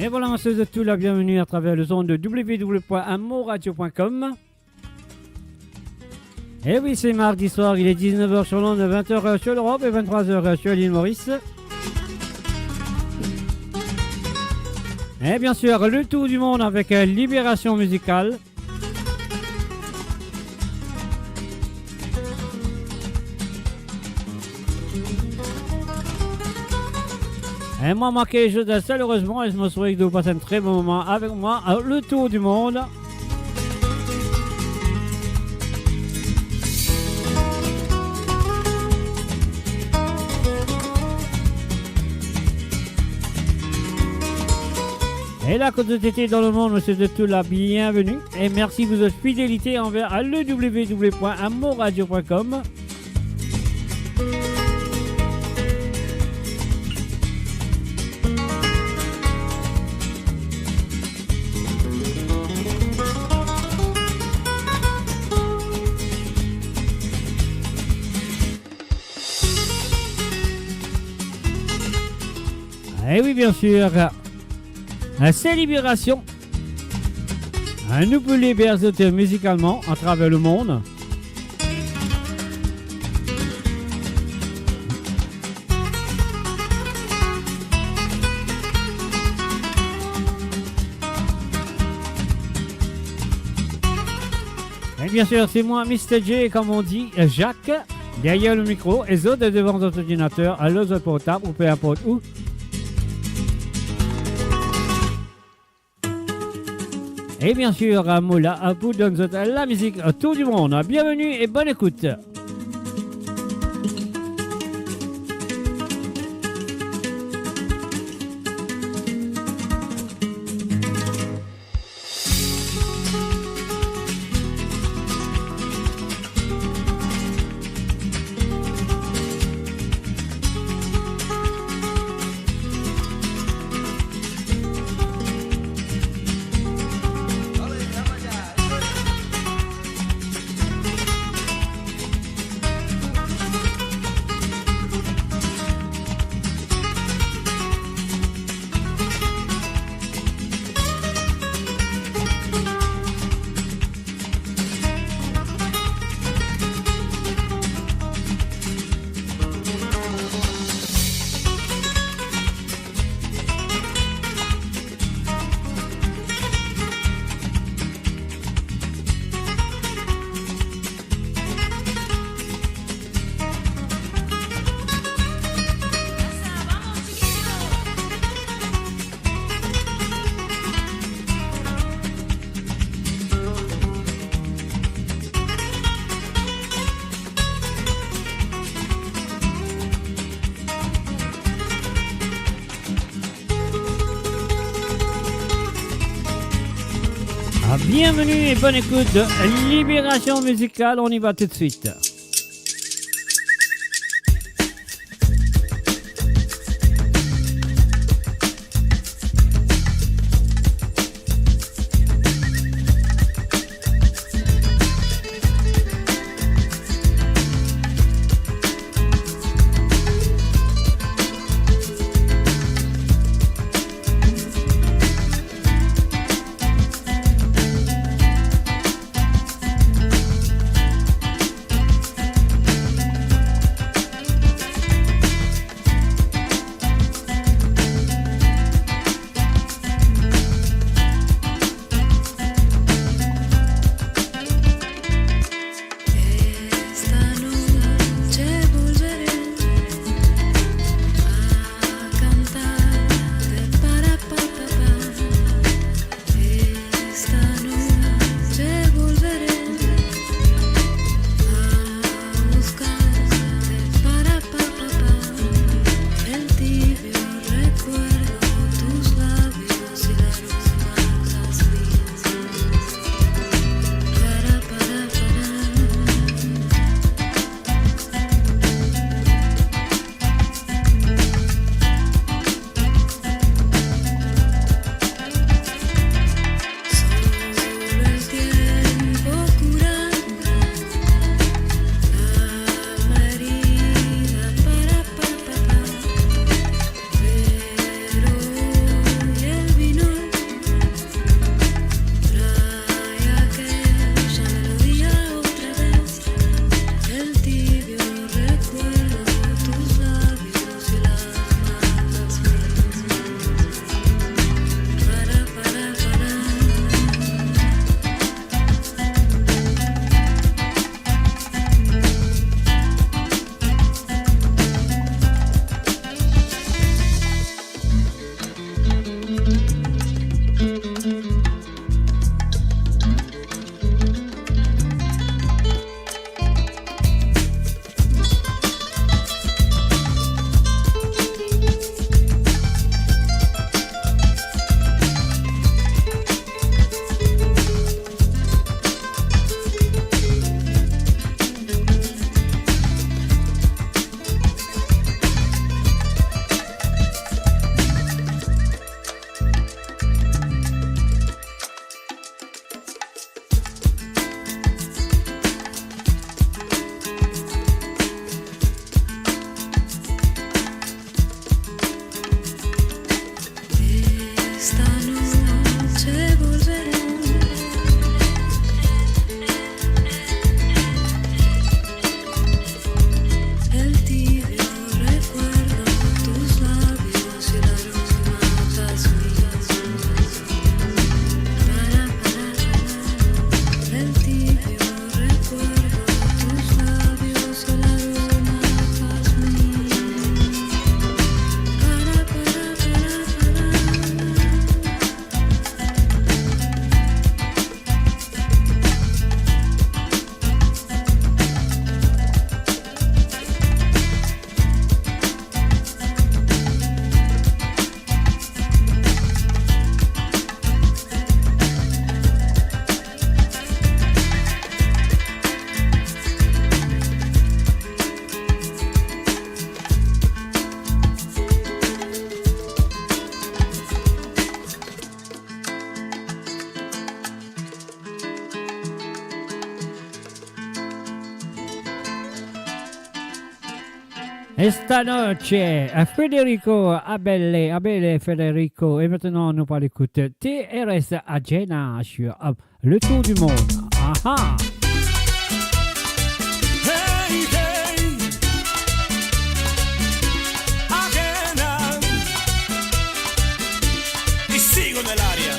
Et voilà, on de tout la bienvenue à travers le son de www.amoradio.com. Et oui, c'est mardi soir, il est 19h sur l'onde, 20h sur l'Europe et 23h sur l'île Maurice. Et bien sûr, le tour du monde avec Libération musicale. Et moi, manqué les choses heureusement, et je me souhaite que vous passez un très bon moment avec moi, le tour du monde. Et la quantité dans le monde, monsieur de tout la bienvenue. Et merci de votre fidélité envers le www.amoradio.com. Et oui, bien sûr, c'est Libération. Nous peut les bercer musicalement à travers le monde. Et bien sûr, c'est moi, Mr. J, comme on dit, Jacques, derrière le micro, et autres devant votre ordinateur, à l'autre portable, ou peu importe où. Et bien sûr, Moula pour donner la musique à tout du monde. Bienvenue et bonne écoute. Bienvenue et bonne écoute de Libération musicale, on y va tout de suite. Esta noche, Federico Abele Federico. Et maintenant, nous allons écouter TRS Agena sur le tour du monde. Aha! Hey, hey, Agena. Y sigo en el área.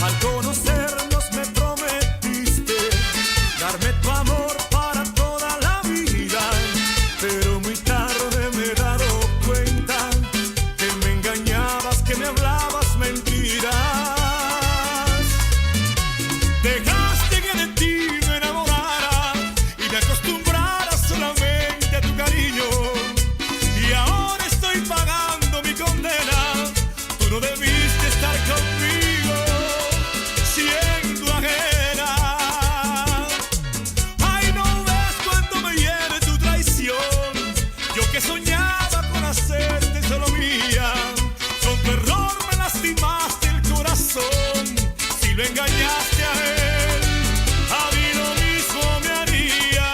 Al conocernos me prometiste darme tu amor para toda la vida, pero muy tarde me he dado cuenta que me engañabas, que me hablabas mentiras. Dejaste que de ti me enamorara y me acostumbrara solamente a tu cariño, y ahora estoy pagando mi condena. Tú no debiste estar conmigo siendo ajena. Ay, no ves cuánto me hiere tu traición. Yo que soñaba con hacerte solo mía, con tu error me lastimaste el corazón. Si lo engañaste a él, a mí lo mismo me haría.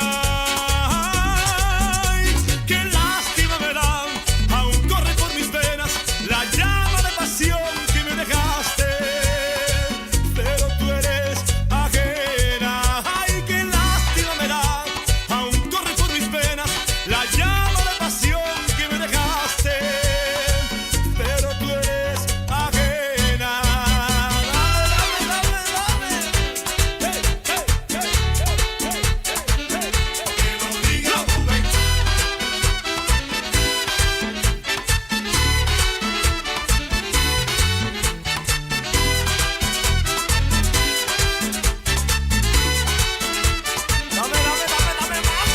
Ay, qué lástima me da, aún corre por mis venas la llama de pasión que me dejaste, pero tú eres ajena. Ay, qué lástima me da, aún corre por mis venas la llama de pasión que me dejaste, pero tú eres ajena. Dame, dame, dame, dame. Hey, hey, hey, hey, hey, hey, hey. Que lo diga Rubén. Dame, dame, dame, dame más.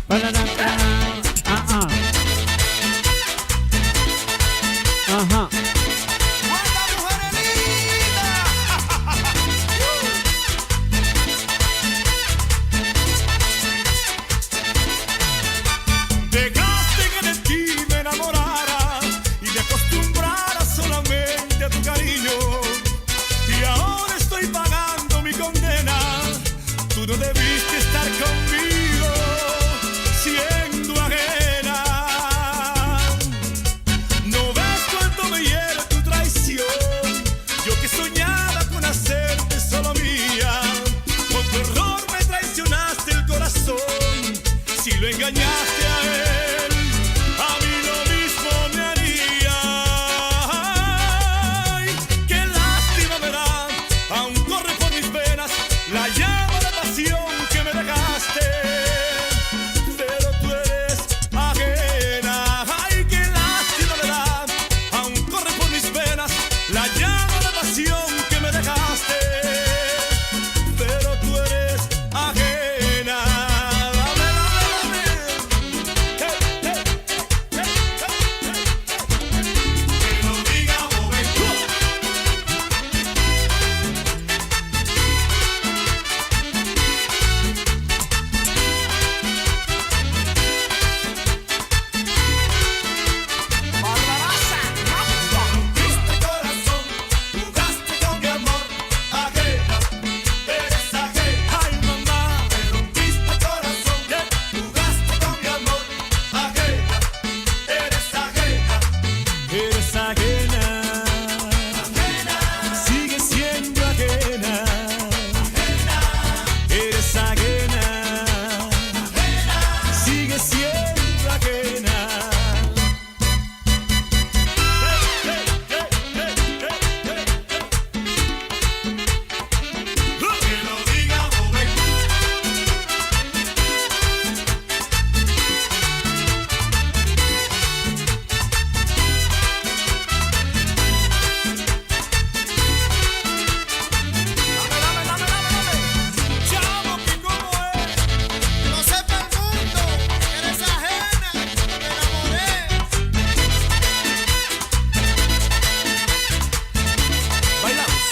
Ba-da-da-da. Ah, ah. Ajá. ¡Buena mujer linda! Dejaste que de ti me enamorara y me acostumbrara solamente a tu cariño, y ahora estoy pagando mi condena. Tú no debiste estar conmigo siendo ajena. No ves cuánto me hiere tu traición. Yo que soñaba con hacerte solo mía, con tu error me traicionaste el corazón. Si lo engañaste a él, a mí lo mismo me haría. Ay, qué lástima me da, aún corre por mis venas la llama de pasión que me dejaste, pero tú eres ajena. Ay, qué lástima me da, aún corre por mis venas la llama de pasión que me dejaste, pero tú eres ajena. Dame, dame, dame. Hey, hey, hey, hey, hey, hey. Que lo diga Rubén. Barbarosa, rompiste corazón, jugaste con mi amor, ajena, eres ajena. Ay, mamá, me rompiste corazón, jugaste con mi amor, ajena, eres ajena. Eres ajena, ajena, sigue siendo ajena, ajena, eres ajena, ajena, sigue siendo ajena. Que lo diga Rubén. Dame, dame, dame, dame, dame. Chamo, que cómo es. Que lo sepa el mundo, que eres ajena, me enamoré. Bailamos.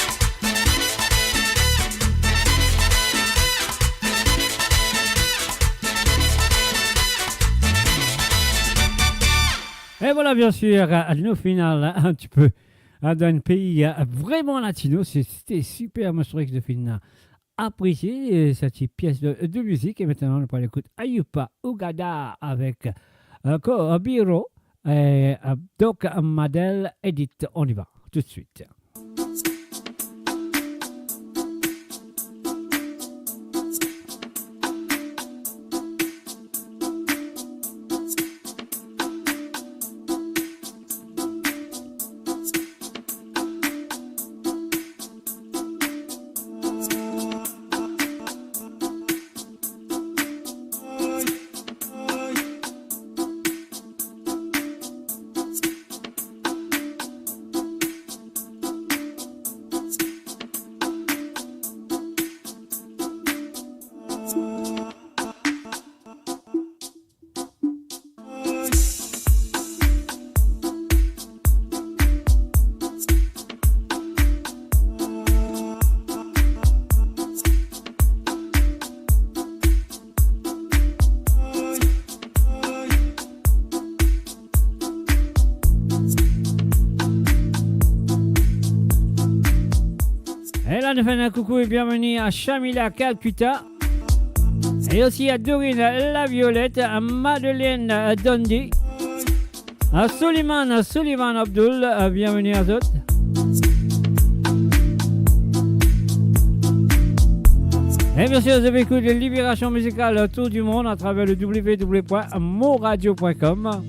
Et voilà, bien sûr, nos finales un petit peu dans un pays vraiment latino. C'était super, moi je trouvais que le film a apprécié cette pièce de musique. Et maintenant, on peut l'écouter Ayupa Ugada avec Biro et Doc Madel Edith. On y va tout de suite. Nous faisons un coucou et bienvenue à Shamila Calcutta et aussi à Dorine La Violette, à Madeleine Dondi, à Sullivan Abdul, bienvenue à tous. Et bien sûr, vous avez écouté Libération musicale autour du monde à travers le www.moradio.com.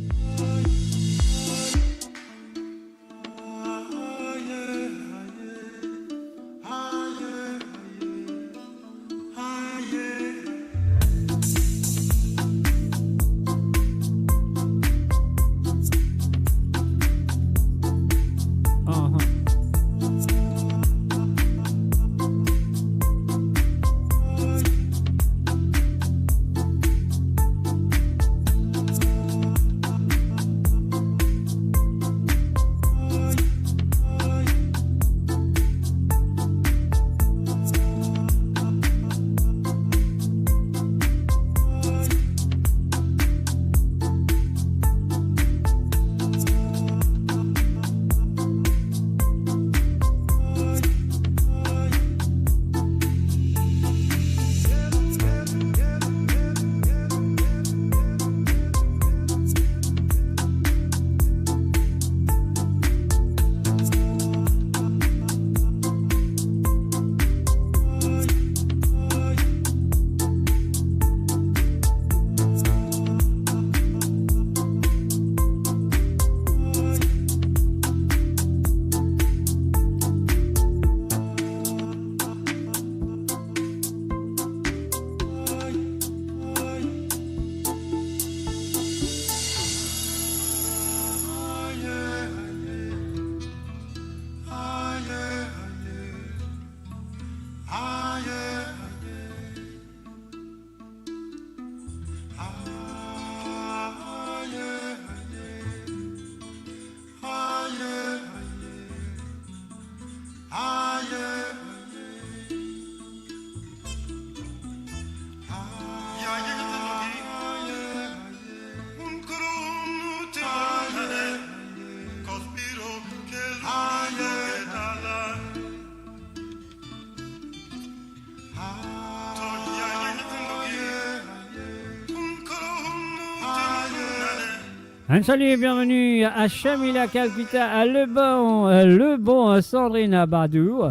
Un salut et bienvenue à Shamila Calcutta, à le bon Sandrine Abadou,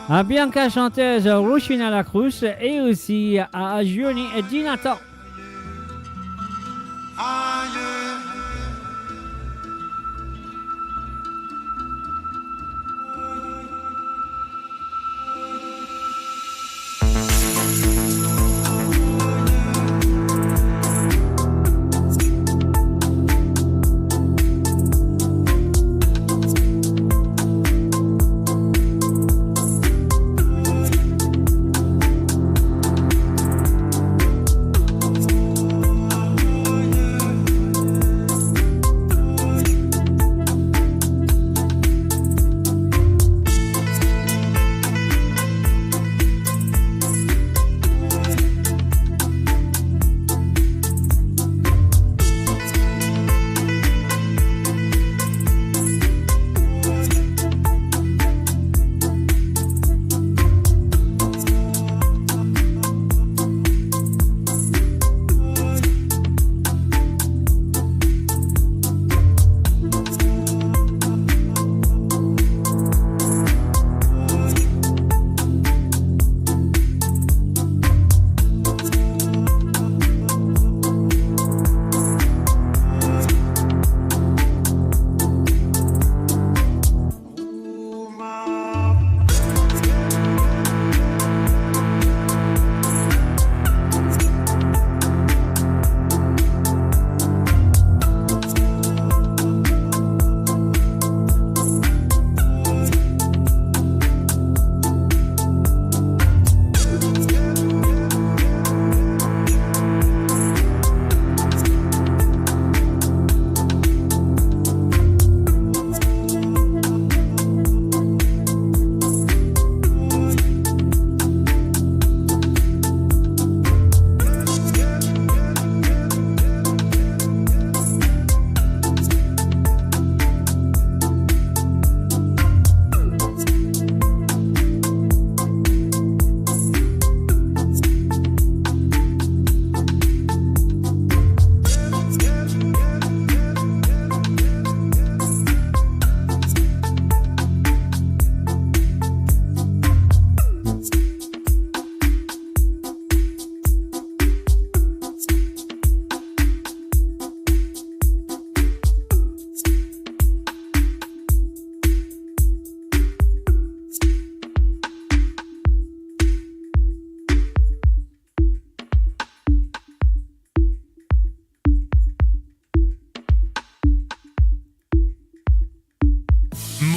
à Bianca chanteuse Rushina Lacruz et aussi à Johnny Dinatan.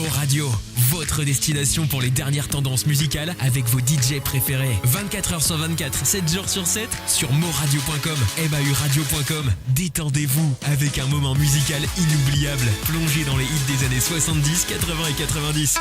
Mo Radio, votre destination pour les dernières tendances musicales avec vos DJ préférés. 24h sur 24, 7 jours sur 7 sur moradio.com, mauradio.com. Détendez-vous avec un moment musical inoubliable, plongé dans les hits des années 70, 80 et 90.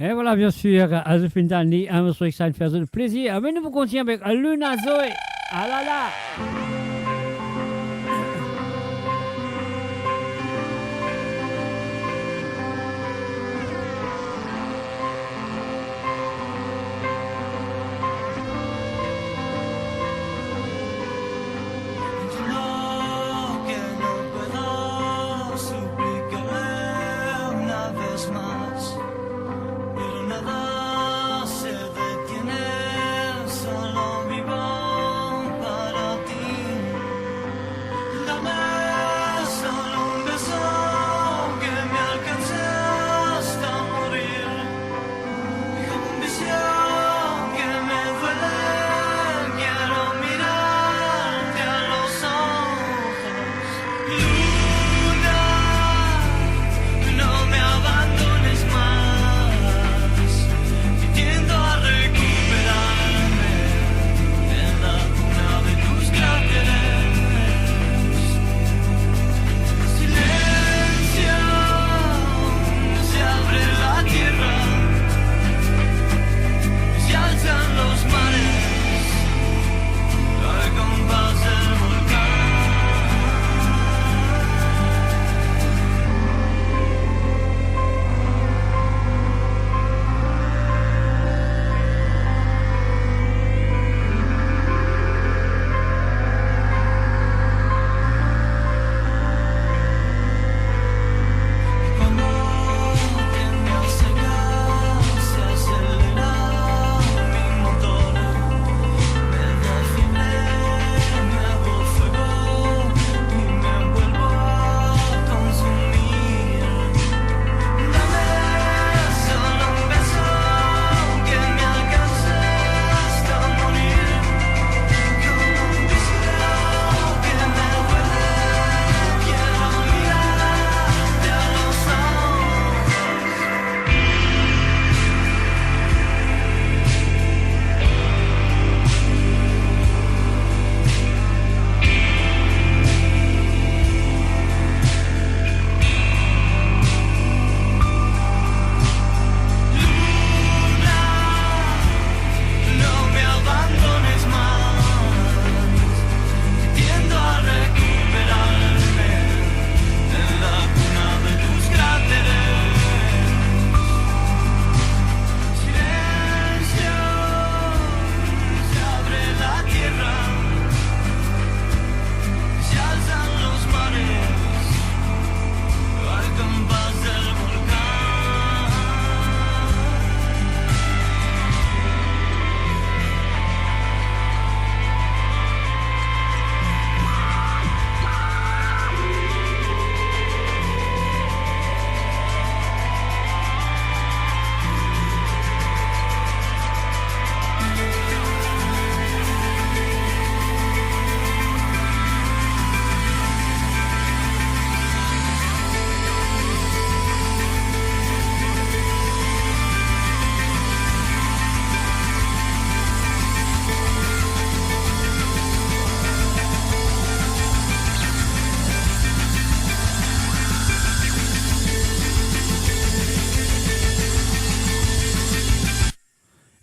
Et voilà, bien sûr, à the fin d'année, un morceau que ça me fait plaisir. Mais nous vous continuons avec Luna Zoe. Ah là là! No me abandones.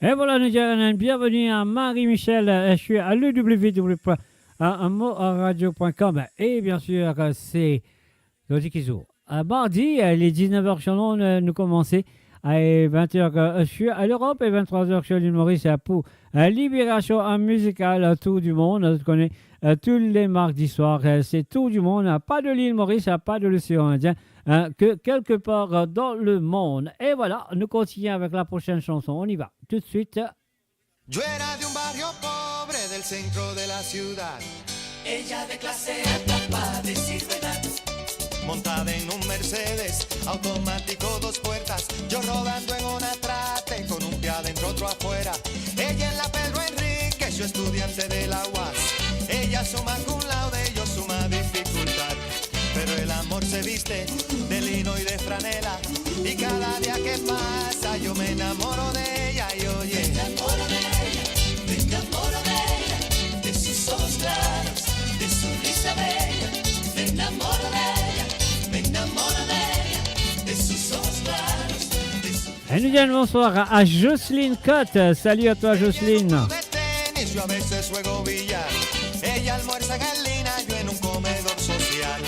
Et voilà, nous disons bienvenue à Marie-Michel. Je suis à www.moradio.com et bien sûr, c'est Logic Iso. Mardi, les 19h sur l'onde, nous commençons à 20h sur l'Europe et 23h sur l'île Maurice pour Libération musicale tout du monde. Tu connais tous les mardis soirs, c'est tout du monde, pas de l'île Maurice, pas de l'océan Indien, que quelque part dans le monde. Et voilà, nous continuons avec la prochaine chanson. On y va tout de suite. Yo era de un barrio pobre del centro de la ciudad. Ella de clase alta para decir verdad. Montada en un Mercedes automático 2 puertas. Yo rodando en una trate con un pie adentro otro afuera. Ella en la Pedro Enrique, yo estudiante de la UAS. Ella suma cum laude, yo suma dificultad. Pero el amor se viste de lino y de franela. Y cada día que pasa yo me enamoro de ella y oye. Me enamoro de ella, de sus ojos claros, de su risa bella. Me enamoro de ella, de sus ojos claros, de su... Et nous disons bonsoir à Jocelyne Cotte. Salut à toi, Jocelyne. De tenis, yo a veces juego billar. Ella almuerza en Galina, yo en un comedor social.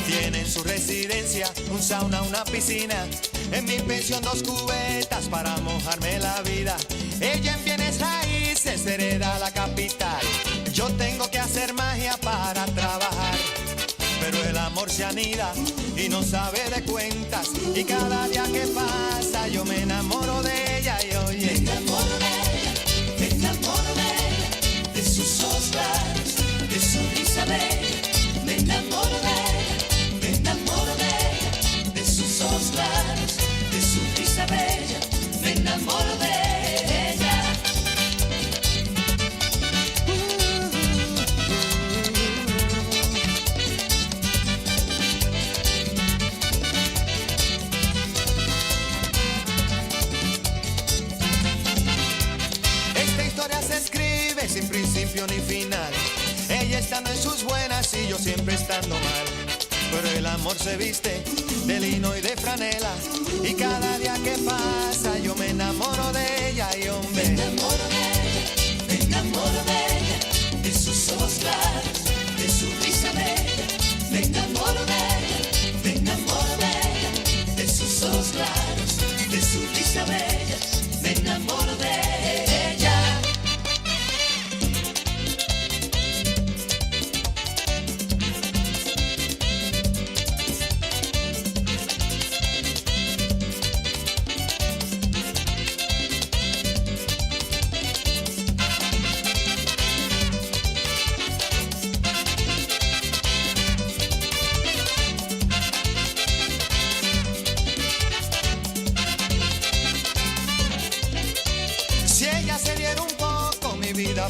Tiene en su residencia un sauna, una piscina. En mi pensión 2 cubetas para mojarme la vida. Ella en bienes raíces hereda la capital. Yo tengo que hacer magia para trabajar. Pero el amor se anida y no sabe de cuentas. Y cada día que pasa yo me enamoro de ella y oye. Me enamoro de ella, de sus ojos claros, de su risa bella. Me enamoro de ella, de sus ojos claros, de su risa bella. Me enamoro de ella. Sin principio ni final. Ella estando en sus buenas y yo siempre estando mal. Pero el amor se viste de lino y de franela. Y cada día que pasa yo me enamoro de ella y hombre. Me enamoro de ella, de sus ojos claros, de su risa bella. Me enamoro de ella, de sus ojos claros, de su risa bella. Me enamoro de ella.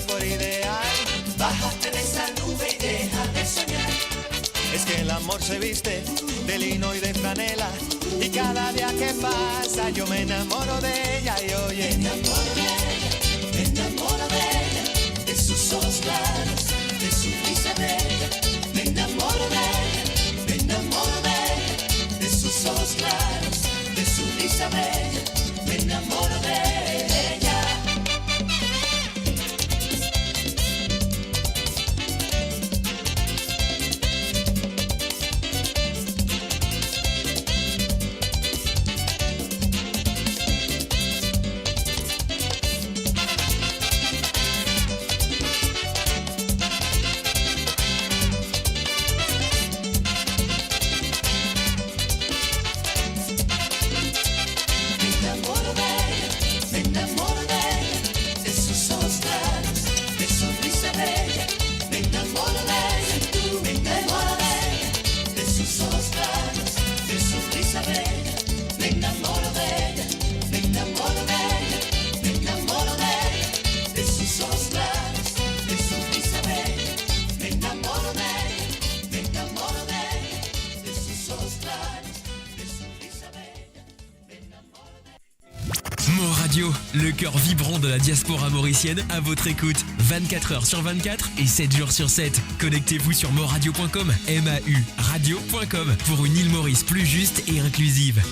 Por ideal, bájate de esa nube y deja de soñar. Es que el amor se viste de lino y de franela. Y cada día que pasa yo me enamoro de ella y oye. Me enamoro de ella, de sus ojos claros, de su risa bella. Me enamoro de ella, de sus ojos claros, de su risa bella. Me enamoro de ella. Radio, le cœur vibrant de la diaspora mauricienne à votre écoute. 24h sur 24 et 7 jours sur 7. Connectez-vous sur moradio.com, MAU radio.com pour une île Maurice plus juste et inclusive.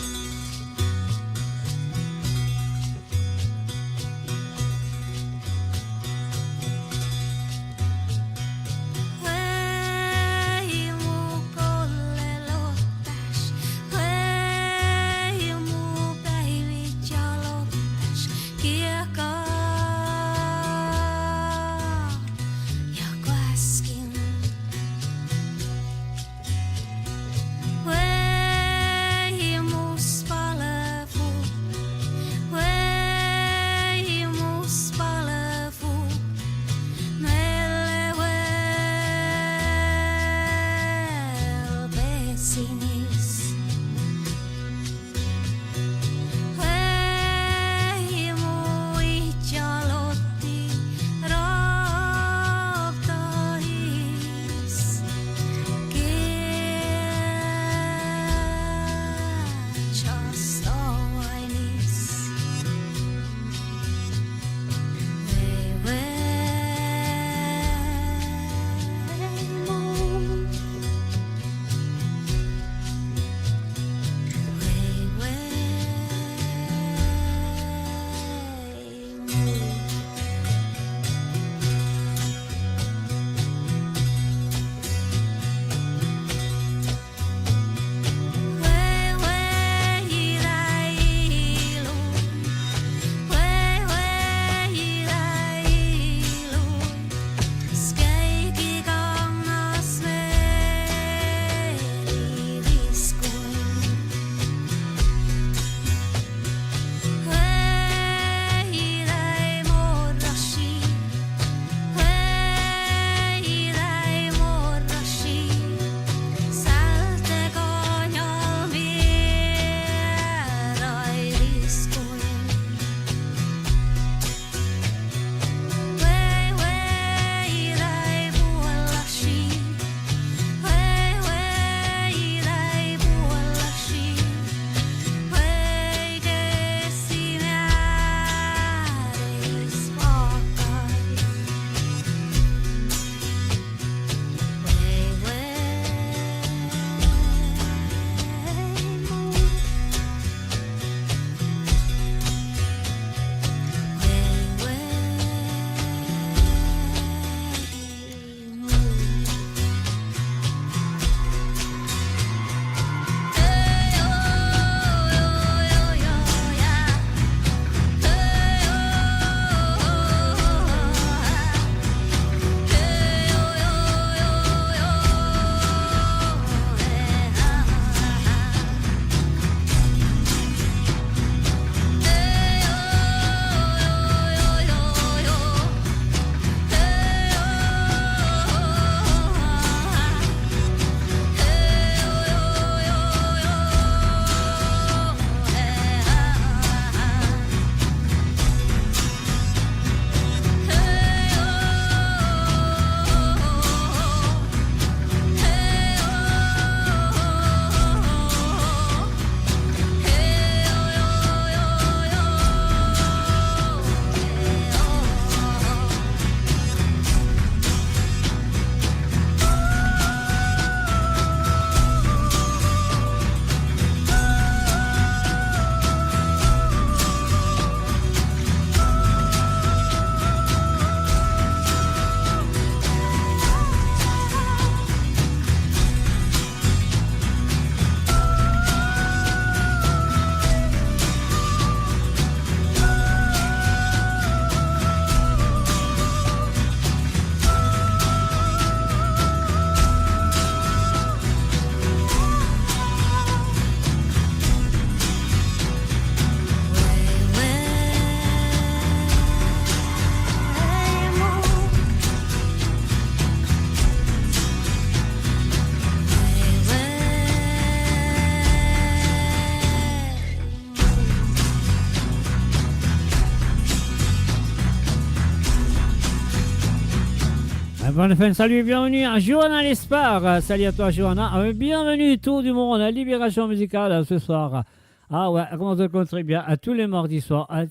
bonne fin de salut et bienvenue à Johanna Lespard. Salut à toi Johanna. Bienvenue Tour du Monde, à Libération Musicale ce soir. Ah ouais, comment on contribue à tous les mardis soirs à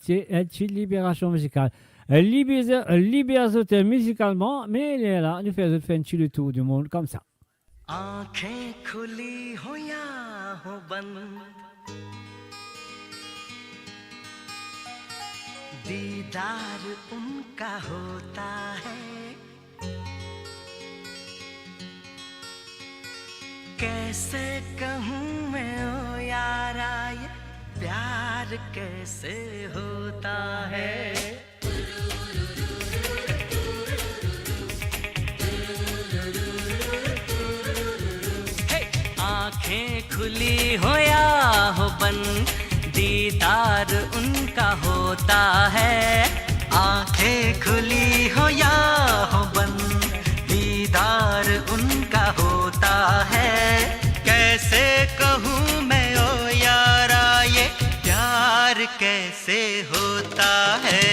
Libération Musicale. Libération musicalement, mais il est là, nous faisons le tour du monde comme ça. आंखें खुली हो या हो बंद, दीदार उनका होता है, कैसे कहूँ मैं ओ यारा ये प्यार कैसे होता है। आंखें खुली हो या हो बंद, दीदार उनका होता है। आंखें खुली हो या हो बंद, दीदार उनका होता है, कैसे कहूँ मैं ओ यारा ये प्यार कैसे होता है।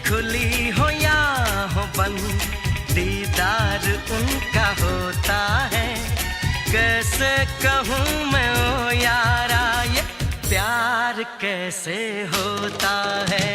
खुली हो या हो बंद, दीदार उनका होता है, कैसे कहूँ मैं ओ यारा ये प्यार कैसे होता है।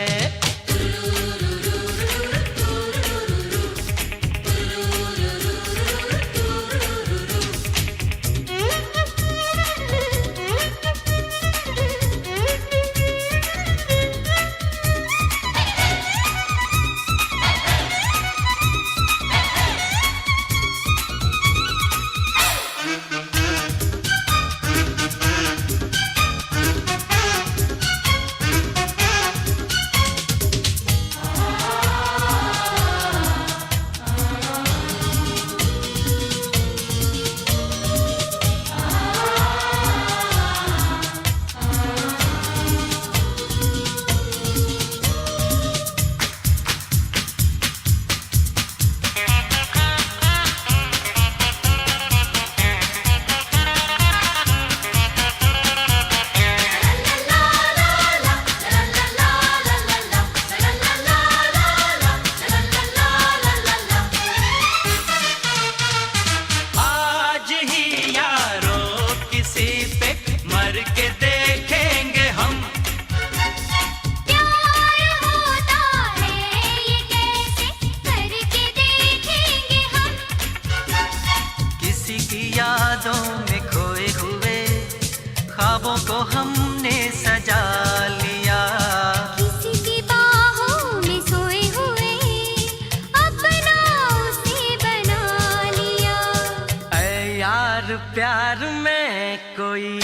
प्यार में कोई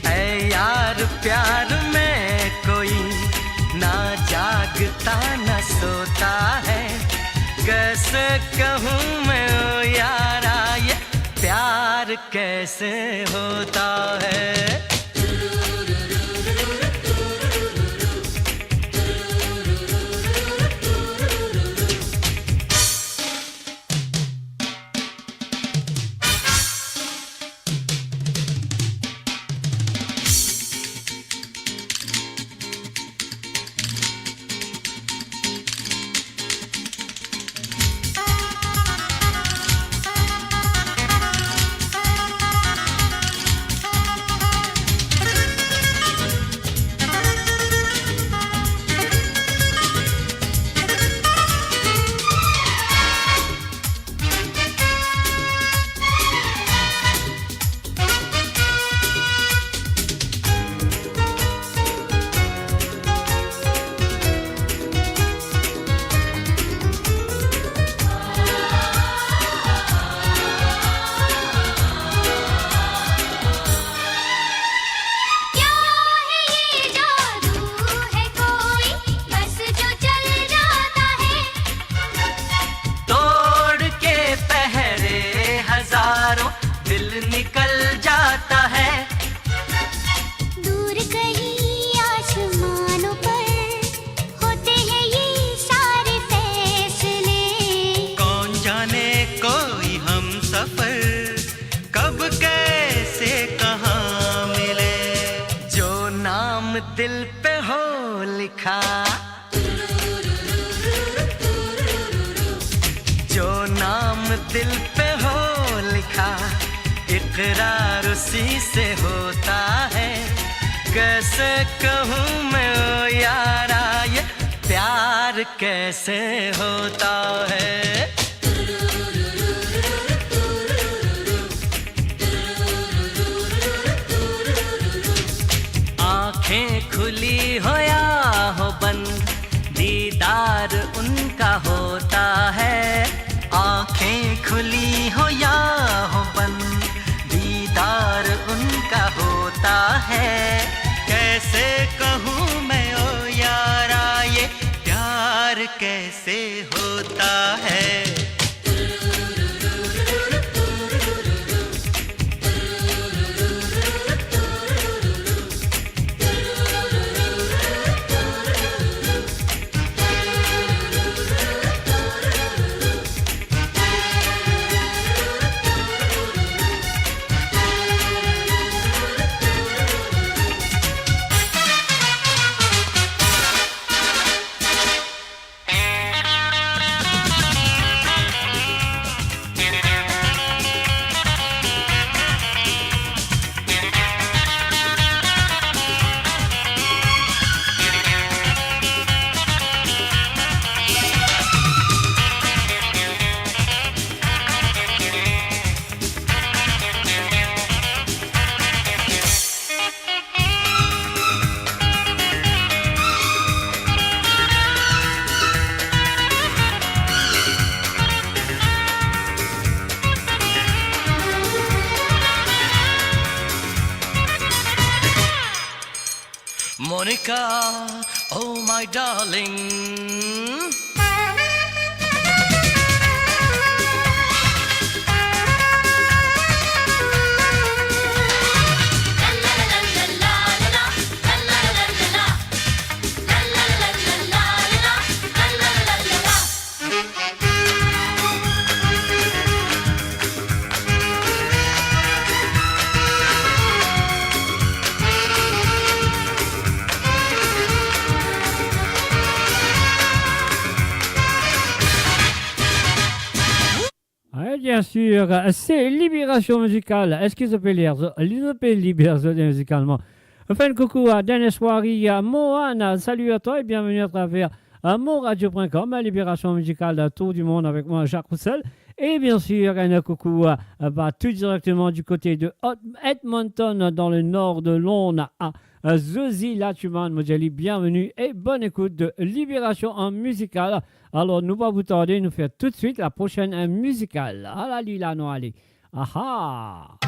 ऐ यार प्यार में कोई ना जागता न सोता है, कैसे कहूँ मैं ओ यारा ये प्यार कैसे होता है। दिल पे हो लिखा, जो नाम दिल पे हो लिखा, इकरार उसी से होता है। कैसे कहूँ मैं ओ यारा, ये प्यार कैसे होता है। आँखें खुली हो या हो बंद, दीदार उनका होता है। आँखें खुली हो या हो बंद, दीदार उनका होता है। कैसे कहूँ मैं ओ यारा, ये प्यार कैसे होता है। Monica, oh my darling. Bien sûr, c'est Libération musicale. Est-ce qu'ils appellent Libération musicalement? Enfin, coucou à Dennis Wari, à Moana, salut à toi et bienvenue à travers moradio.com, à Libération musicale à tout du monde avec moi, Jacques Roussel. Et bien sûr, un coucou tout directement du côté de Edmonton, dans le nord de Londres, à Zozi Latuman Mojali. Bienvenue et bonne écoute de Libération en musicale. Alors, nous va vous tarder, nous faire tout de suite la prochaine musicale. Ah la lila no ali. Aha!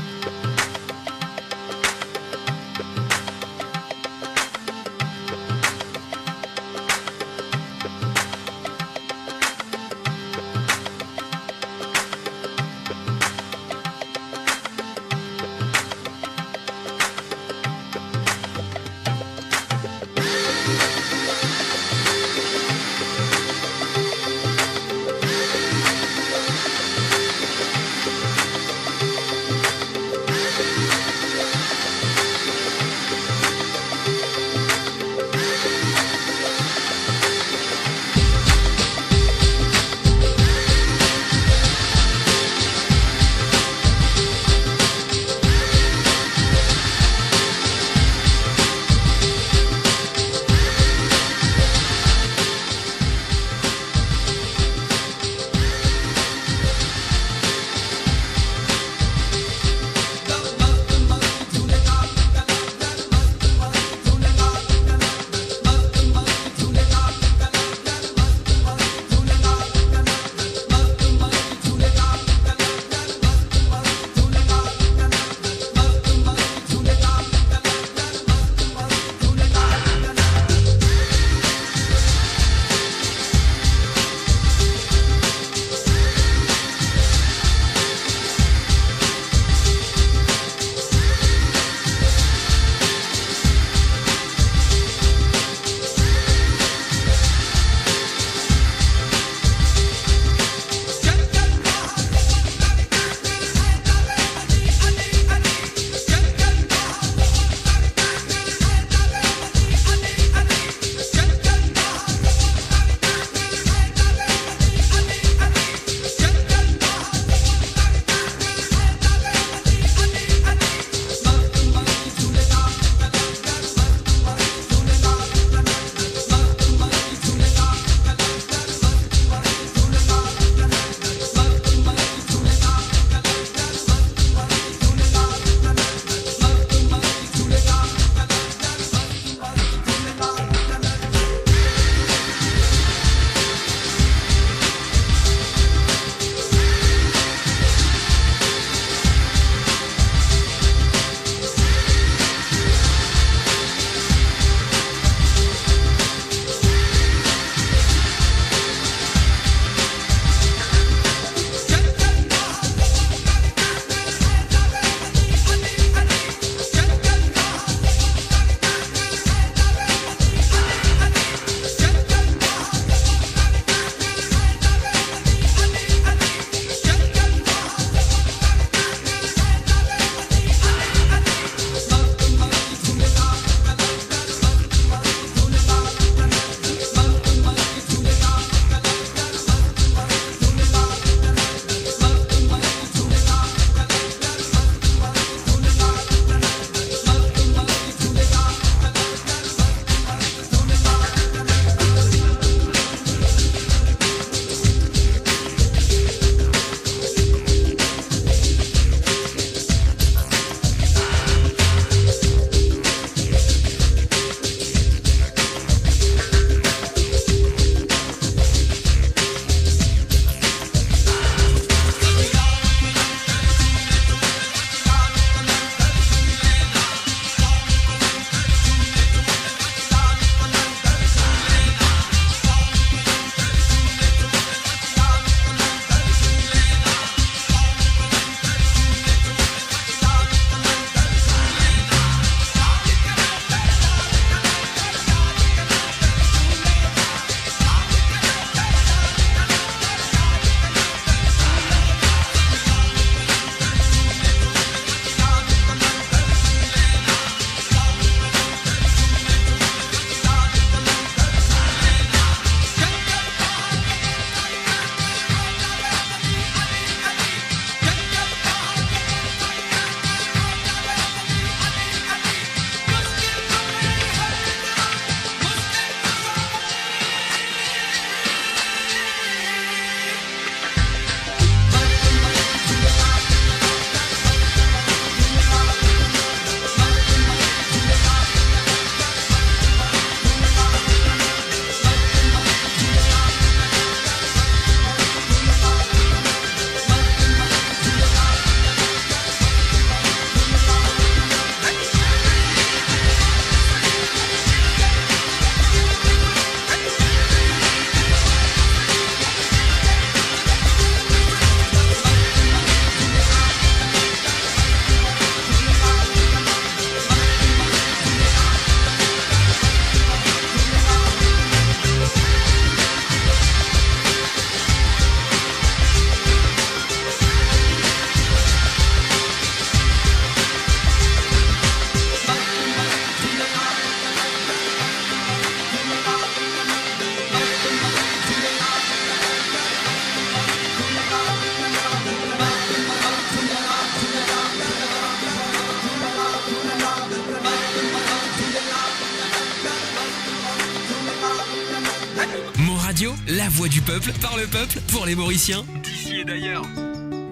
Radio, la voix du peuple, par le peuple, pour les Mauriciens, d'ici et d'ailleurs.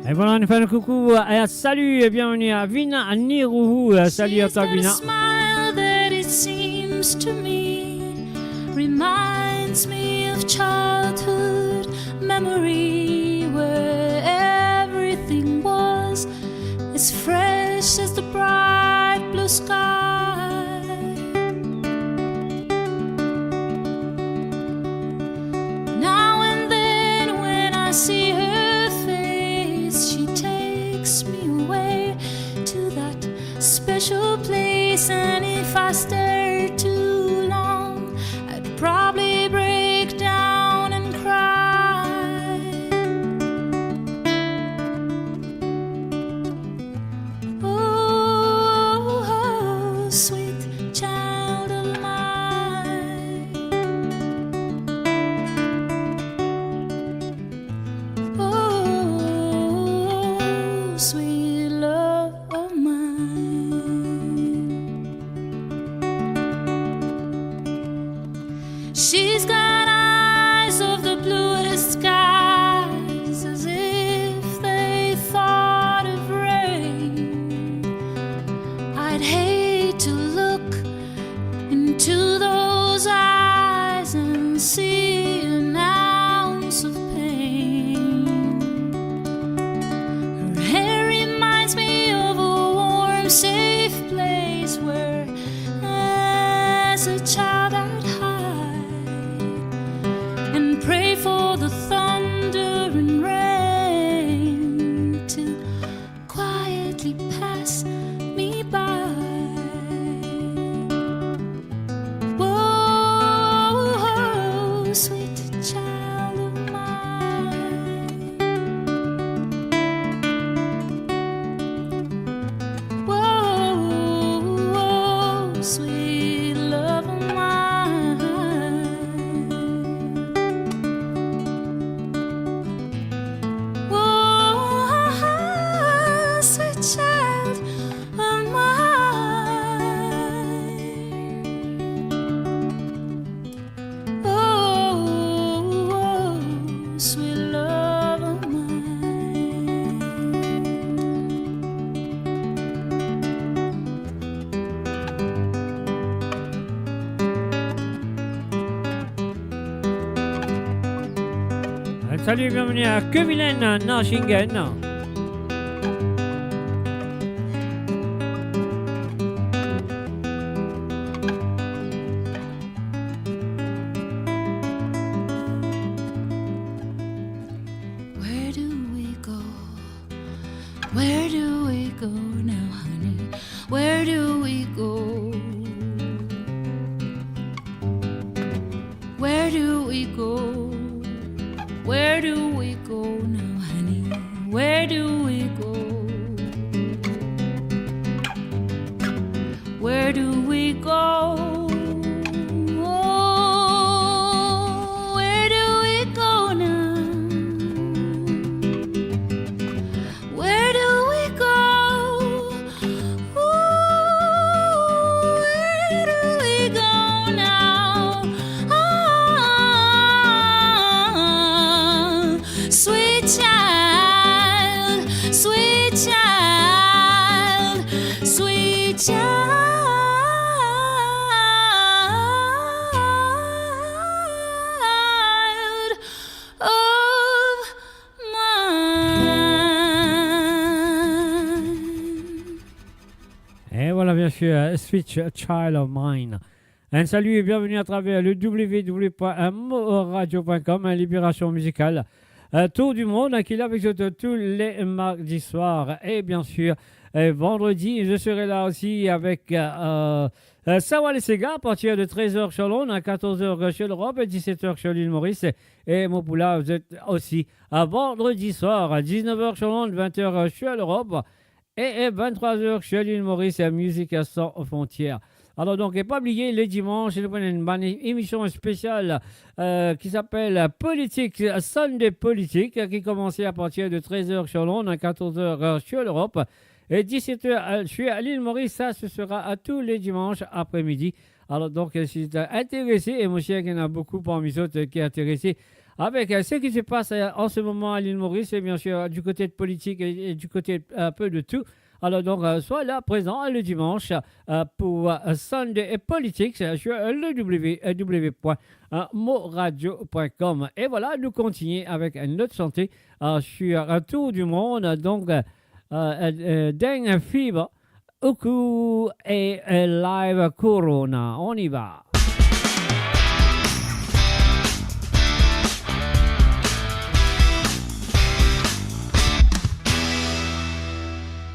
Et voilà, on fait un coucou, salut et bienvenue à Vina Niruhu. Salut à toi, Vina. Smile that it seems to me reminds me of childhood memory where everything was as fresh as the bright blue sky. Now and then when I see her face, she takes me away to that special place, and if I stare too long, I'd probably break down and cry. Oh, sweet child of mine. Oh, sweet love of mine. She's got eyes of the bluest skies, as if they thought of rain. I'd hate to look into those eyes and see an ounce of pain. Her hair reminds me of a warm, safe place where, as a child, I'd hide and pray for the thunder and rain to quietly pass me by. Whoa, sweet child of mine. Whoa, sweet love of mine. Whoa, sweet child of mine. Oh, sweet love of mine. Salut, bienvenue à Kevinen, Nashingen. Where do we go? Where do we go now, honey? Where do we go? Where do we go? Where do we go now, honey? Where do we go? Where do we go? Oh, where do we go now? Where do we go? Ooh, where do we go now? Ah, sweet child, sweet child, sweet child of mine. Et voilà, bien sûr, Switch Child of Mine. Un salut et bienvenue à travers le www.moradio.com, Libération musicale. Tour du monde qui est avec vous tous les mardis soirs. Et bien sûr, vendredi, je serai là aussi avec Sawal et Sega à partir de 13h sur Londres, à 14h sur l'Europe et 17h sur l'île Maurice. Et Mopoula, vous êtes aussi à vendredi soir, à 19h sur Londres, 20h sur l'Europe et 23h sur l'île Maurice à Musique sans frontières. Alors donc, et pas oublier, le dimanche, je vais une émission spéciale qui s'appelle Politique, Sunday Politique, qui commençait à partir de 13h sur Londres, à 14h sur l'Europe, et 17h sur l'île Maurice. Ça, ce sera à tous les dimanches après-midi Alors donc, je suis intéressé, et moi, je sais qu'il y en a beaucoup parmi les autres qui sont intéressés avec ce qui se passe en ce moment à l'île Maurice, et bien sûr du côté de politique et du côté un peu de tout. Alors donc, sois là présent le dimanche pour Sunday Politics sur le www.moradio.com. Et voilà, nous continuons avec notre santé sur un tour du monde. Donc, Dengue Fever, Uku et Live Corona. On y va.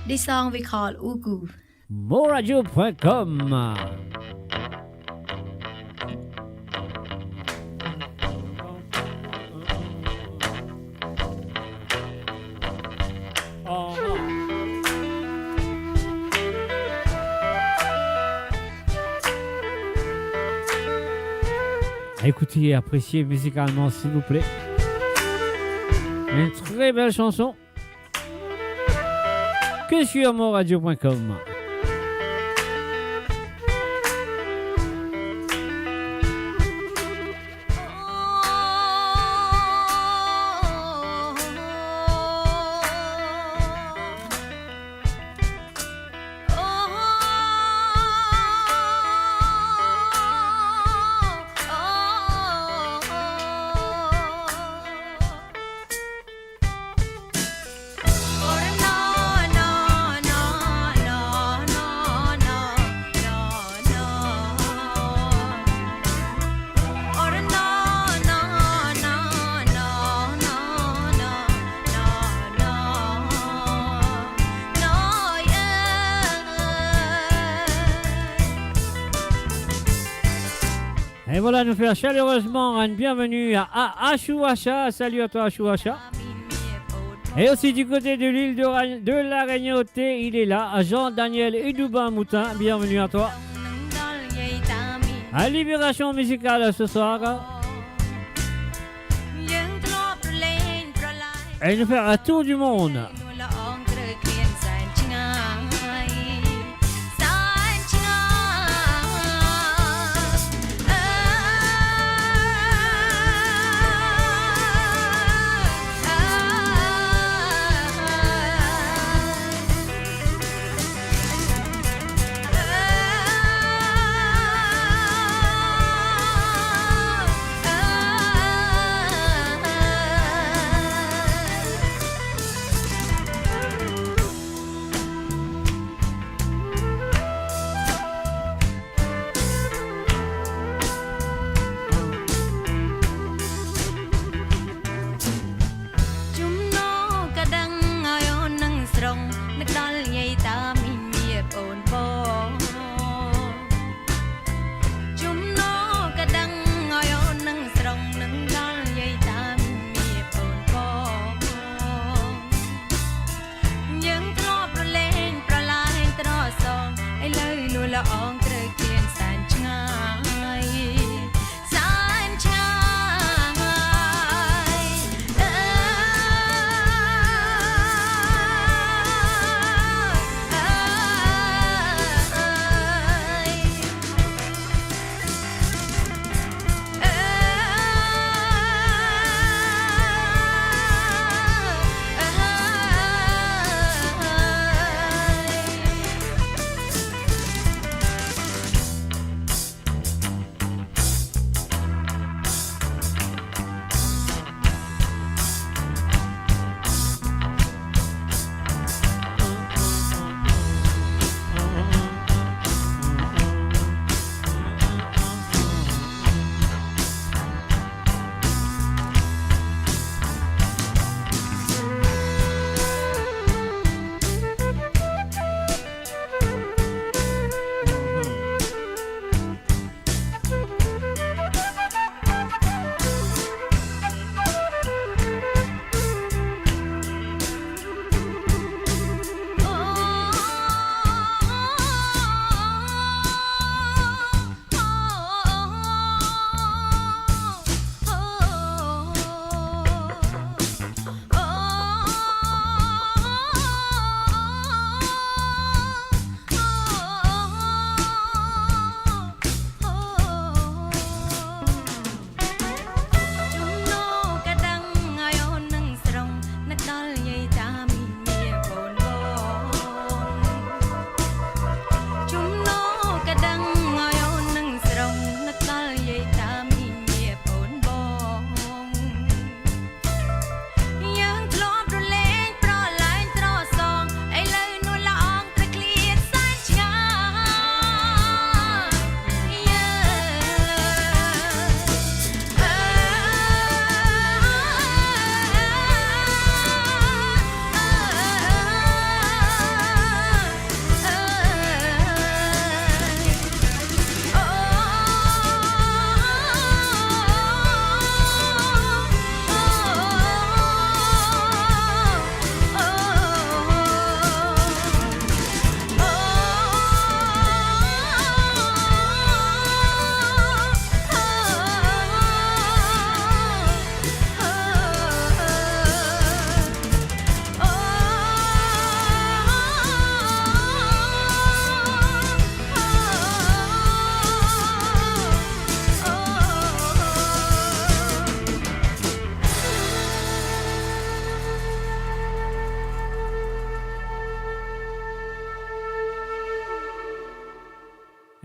This song we call Ugu. Moradio.com. Écoutez et appréciez musicalement, s'il vous plaît. Une très belle chanson que sur moradio.com. Et voilà, nous faire chaleureusement une bienvenue à Ashuasha. Salut à toi, Ashuasha. Et aussi du côté de l'île de la Réuniauté, il est là, Jean-Daniel Edouba-Moutin. Bienvenue à toi. À Libération musicale ce soir. Et nous faire un tour du monde.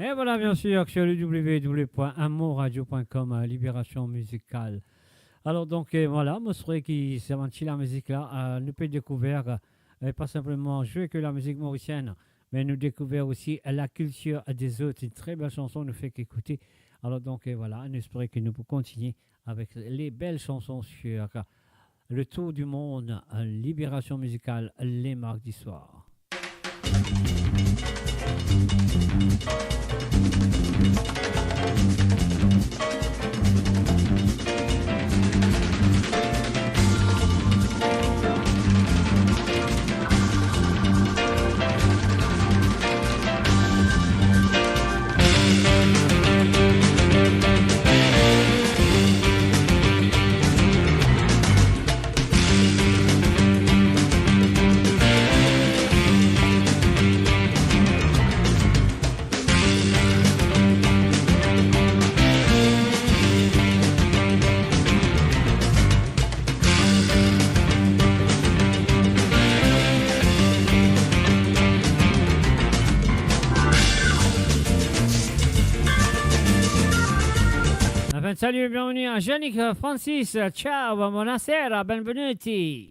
Et voilà, bien sûr, sur le www.amourradio.com, Libération musicale. Alors, donc, voilà, moi, je serais qui s'est la musique là, nous peut découvrir, pas simplement jouer que la musique mauricienne, mais nous découvrir aussi la culture des autres. Une très belle chanson nous fait qu'écouter. Alors, donc, voilà, on espère que nous pouvons continuer avec les belles chansons sur le tour du monde, Libération musicale, les mardis soirs. Salut et bienvenue à Yannick Francis. Ciao, buonasera, benvenuti.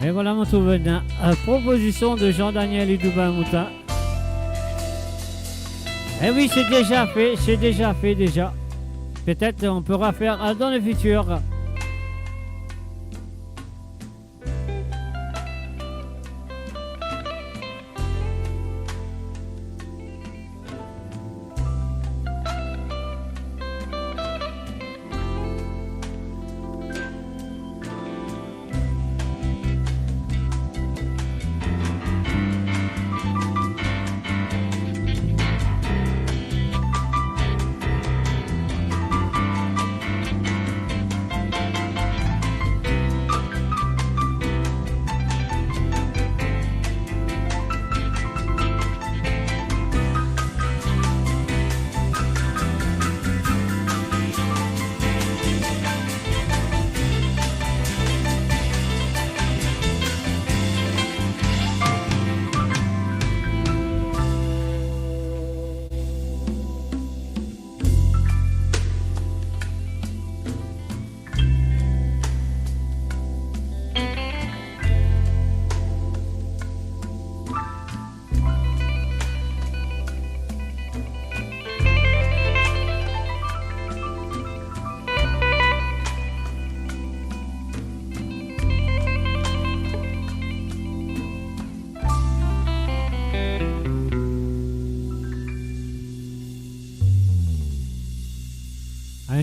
Et voilà mon souvenir. Proposition de Jean-Daniel Idouba Mouta. Eh oui, c'est déjà fait déjà. Peut-être on pourra faire dans le futur.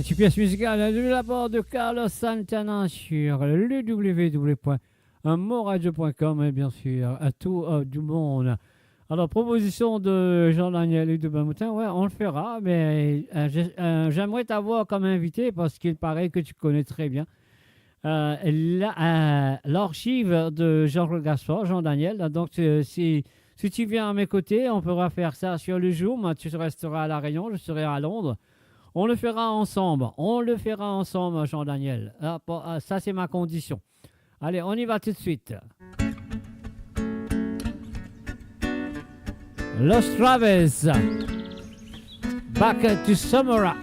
une petite pièce musicale de la part de Carlos Santana sur le www.moradio.com et bien sûr à tout du monde. Alors, proposition de Jean-Daniel et de Bamoutin, ouais, on le fera, mais j'aimerais t'avoir comme invité parce qu'il paraît que tu connais très bien l'archive de Jean-Claude Gaspard, Jean-Daniel. Donc, si tu viens à mes côtés, on pourra faire ça sur le Zoom. Tu resteras à La Réunion, je serai à Londres. On le fera ensemble. Jean-Daniel. Ça, c'est ma condition. Allez, on y va tout de suite. Los Traves. Back to Samora.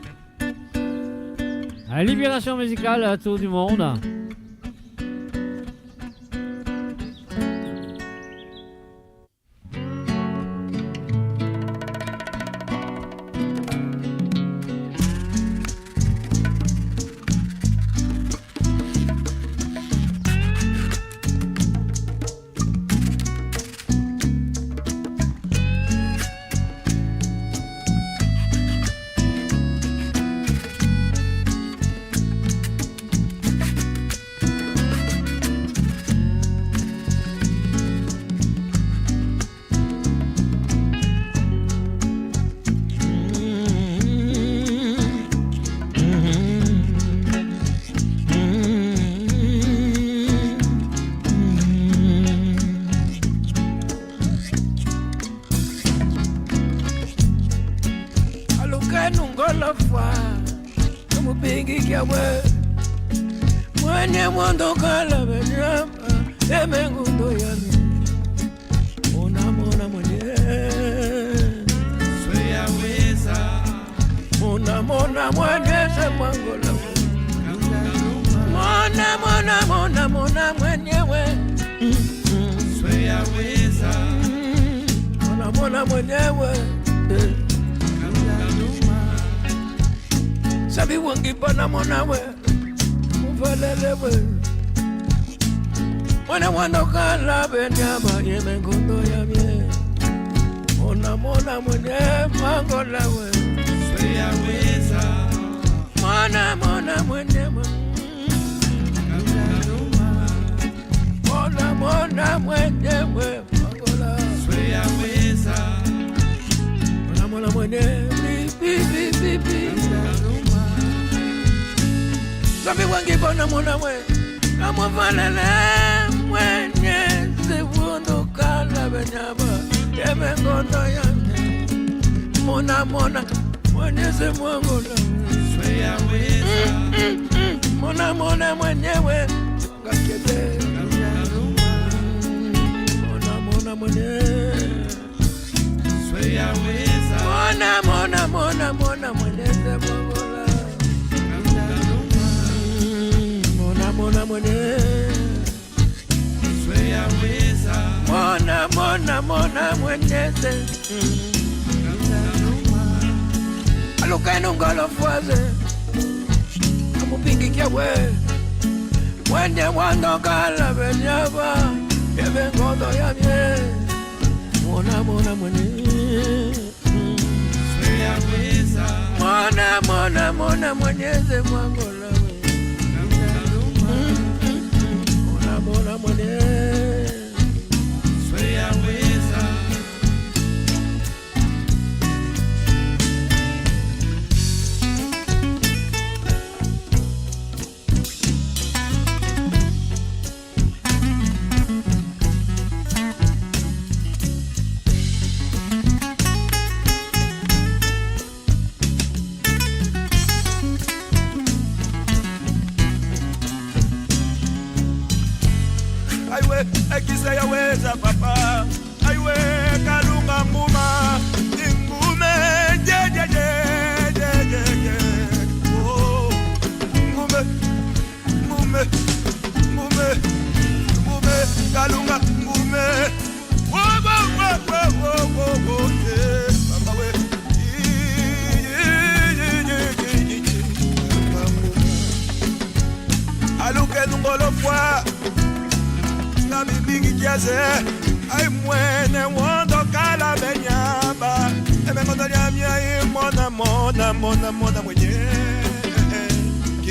Libération musicale à tout du monde.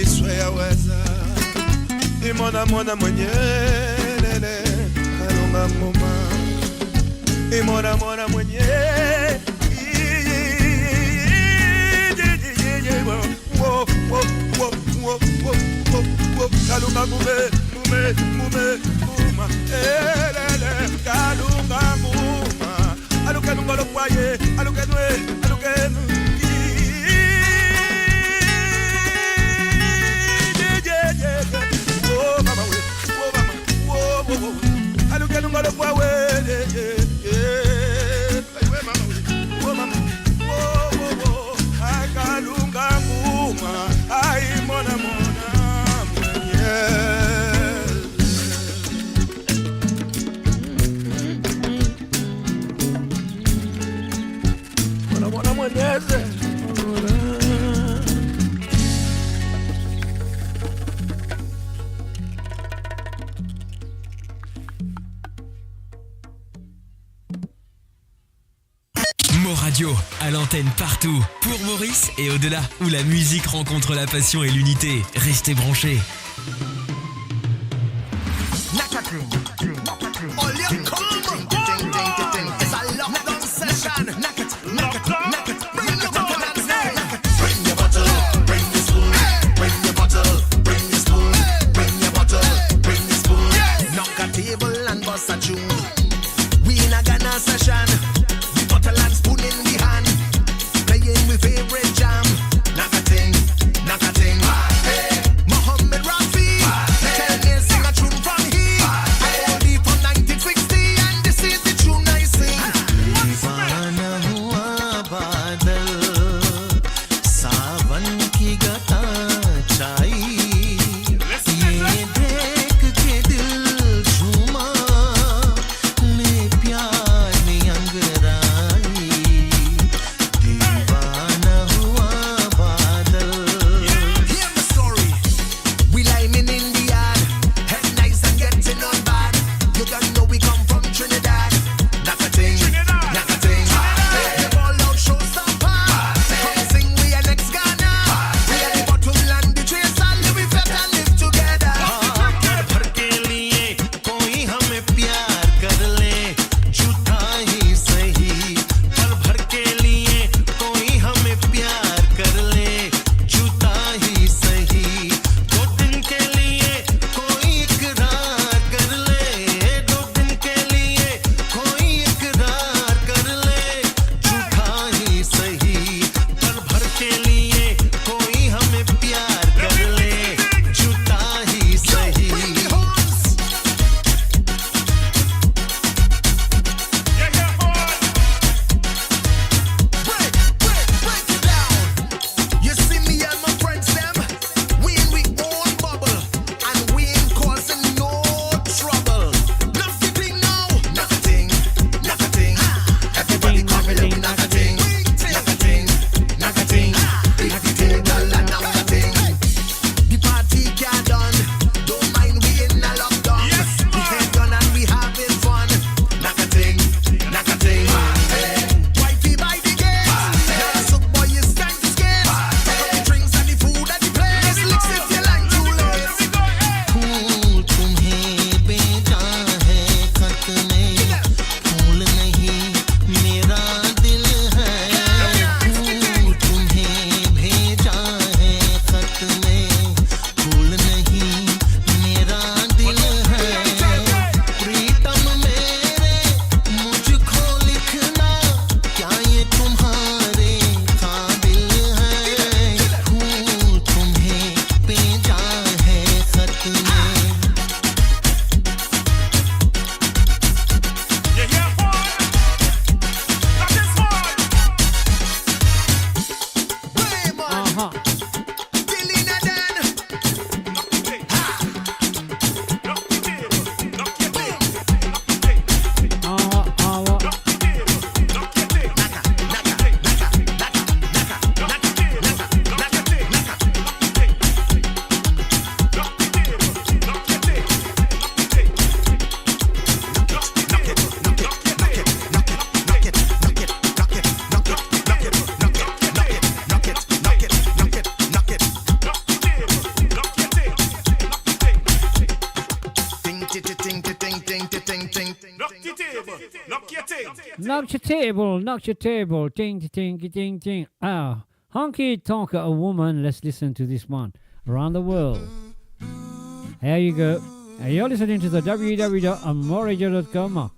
isweyaweza imona mona mwenyelele kalunga ngoma imona mona mwenye kalunga nguma elele kalunga nguma alukenungo lokwaye alukenwe alukenu oh mama we oh mama oh alukenungo lokwaye we mama we oh mama oh akalunga nguma ai mona Radio, à l'antenne partout, pour Maurice et au-delà, où la musique rencontre la passion et l'unité. Restez branchés. Favorite jam, knock a ting, hey. Mohammed Rafi. knock your table, ting, ting, ting, ting, ting. Ah, honky tonk a woman. Let's listen to this one. Around the world. Here you go. And you're listening to the www.moradio.com.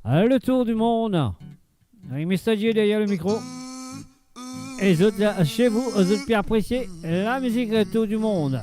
Le tour du monde. Avec Mr. Dieu derrière le micro. Et les autres là, chez vous, aux autres puis apprécier la musique le tour du monde.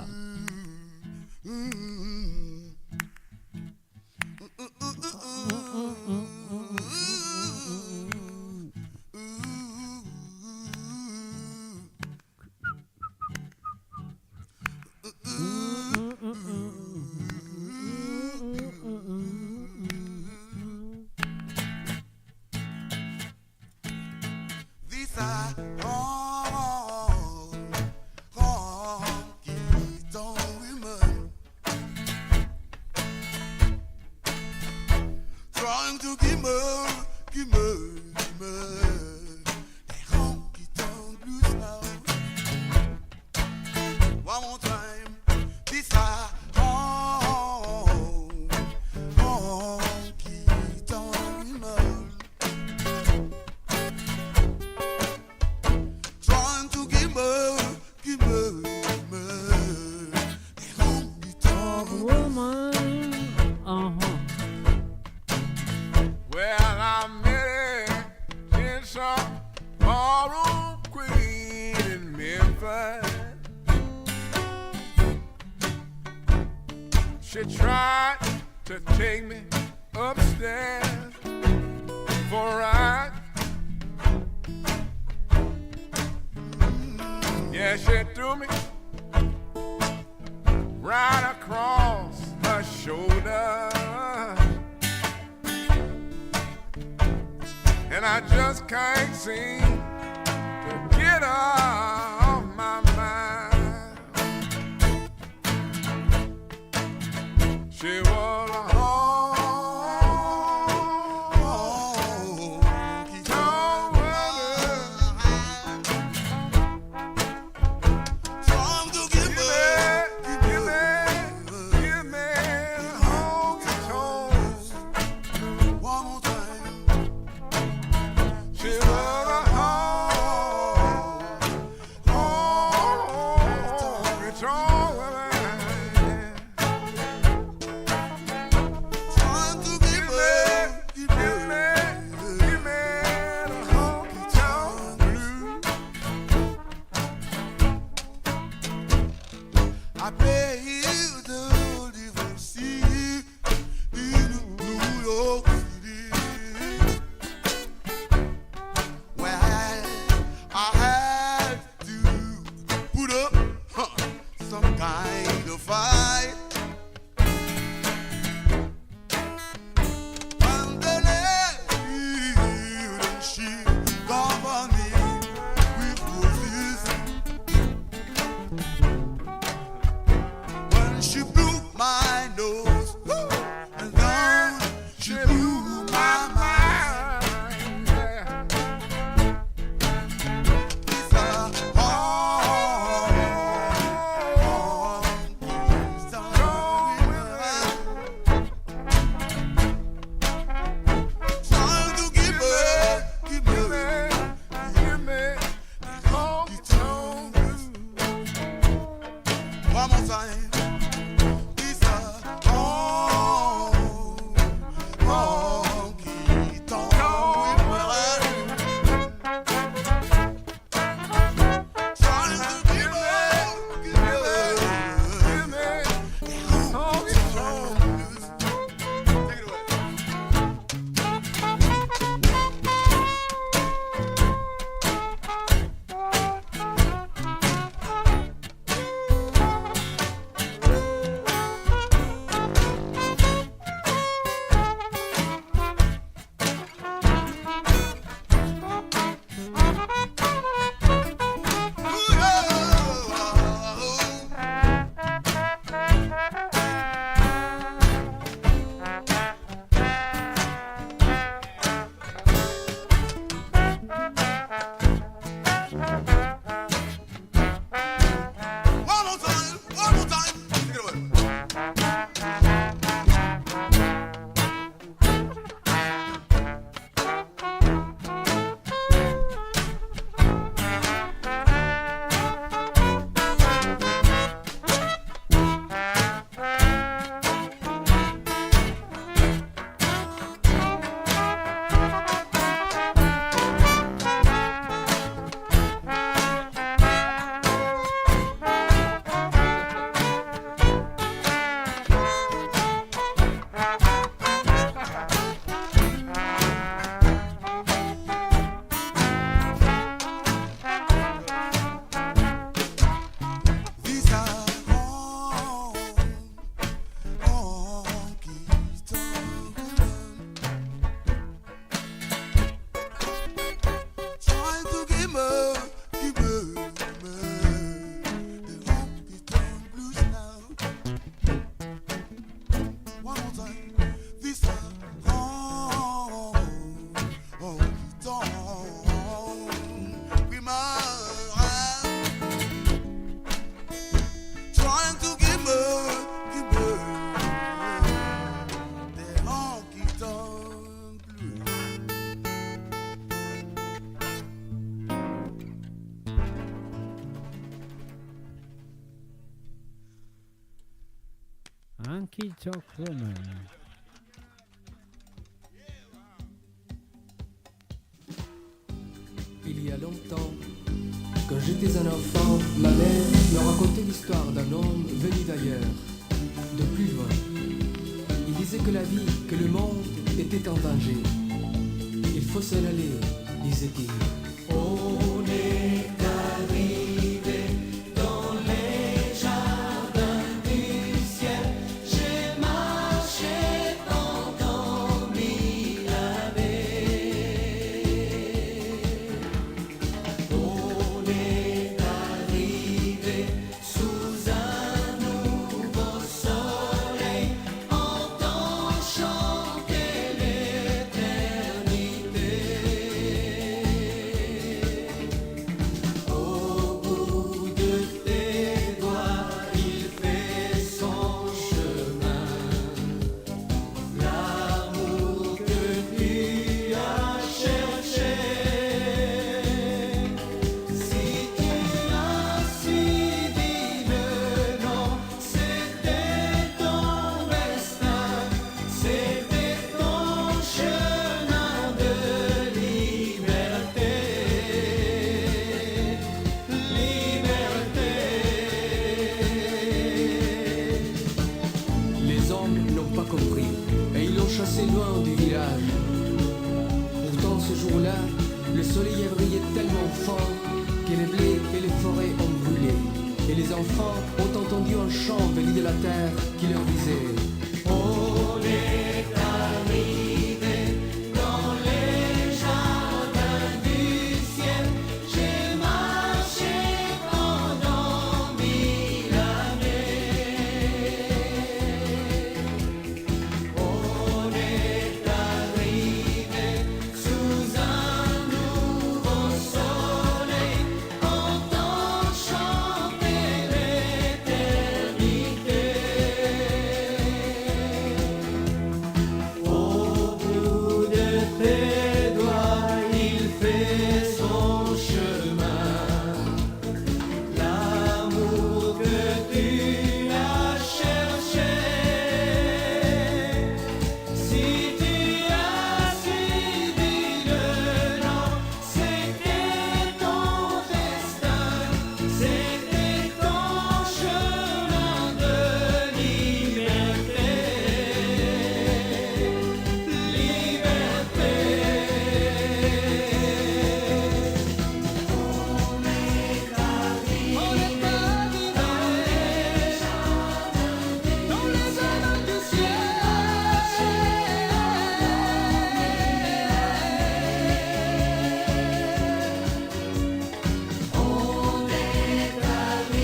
She tried to take me upstairs for a ride. Yeah, she threw me right across her shoulder, and I just can't seem to get her off my mind. She was a honky-tonk woman, trying to give me a honky-tonk one more time. She was a honky-tonk woman. Honky Tonk Woman. Il y a longtemps, quand j'étais un enfant, ma mère me racontait l'histoire d'un homme venu d'ailleurs, de plus loin. Il disait que la vie, que le monde était en danger. Il faut s'en aller, disait-il. On est arrivé dans les jardins du ciel. J'ai marché pendant 1000 années. On est arrivé sous un nouveau soleil, entend chanter l'éternité. Au bout de tes doigts, il fait son chemin. L'amour que tu as cherché. Si tu as suivi le nom, c'était ton destin, c'était ton chemin de liberté. Les hommes n'ont pas compris et ils l'ont chassé loin du village. Pourtant ce jour-là, le soleil a brillé tellement fort que les blés et les forêts ont brûlé. Et les enfants ont entendu un chant venu de la terre qui leur disait: on est arrivé dans les jardins du ciel. J'ai marché pendant 1000 années. On est arrivé sous un nouveau soleil, entend chanter l'éternité. Au bout de tes doigts, il fait son chemin. L'amour que tu as cherché. Si tu as suivi le nom, c'était ton destin, c'était ton chemin de liberté. On est arrivé dans les jardins du ciel. On est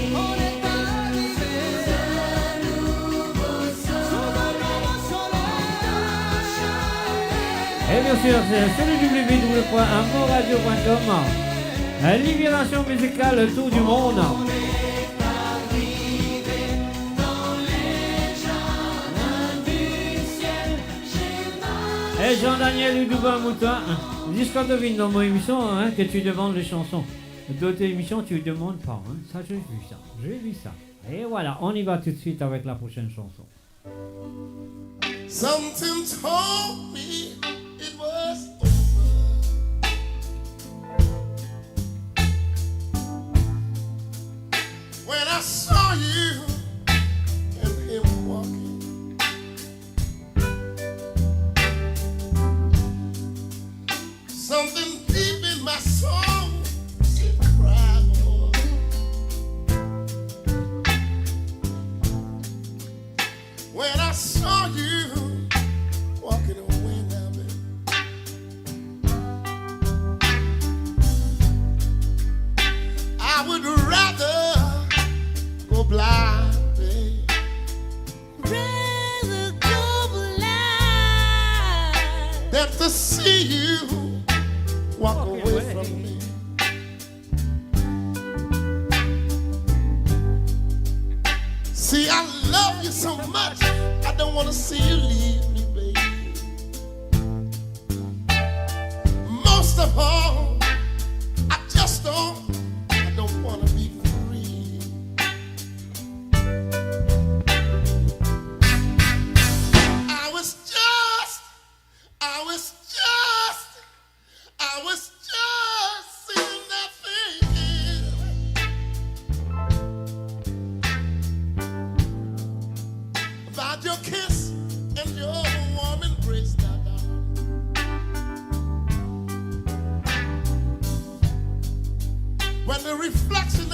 arrivé sous un nouveau soleil. Et bien sûr, c'est www.amoradio.com. La libération musicale, le tour du monde. Et Jean-Daniel Dubin Moutin, jusqu'à devine dans mon émission hein, que tu demandes les chansons. D'autres émissions, tu ne demandes pas. Hein. Ça, j'ai vu ça. J'ai vu ça. Et voilà, on y va tout de suite avec la prochaine chanson. Something told me it was over. When I saw you and him walking, something deep in my soul said, cry, Lord. When I saw you walking away now, baby, I would rather go blind, baby. Rather go blind Than to see you walk away from me. See, I love you so much, I don't want to see you leave me, baby. Most of all, I don't want to be free.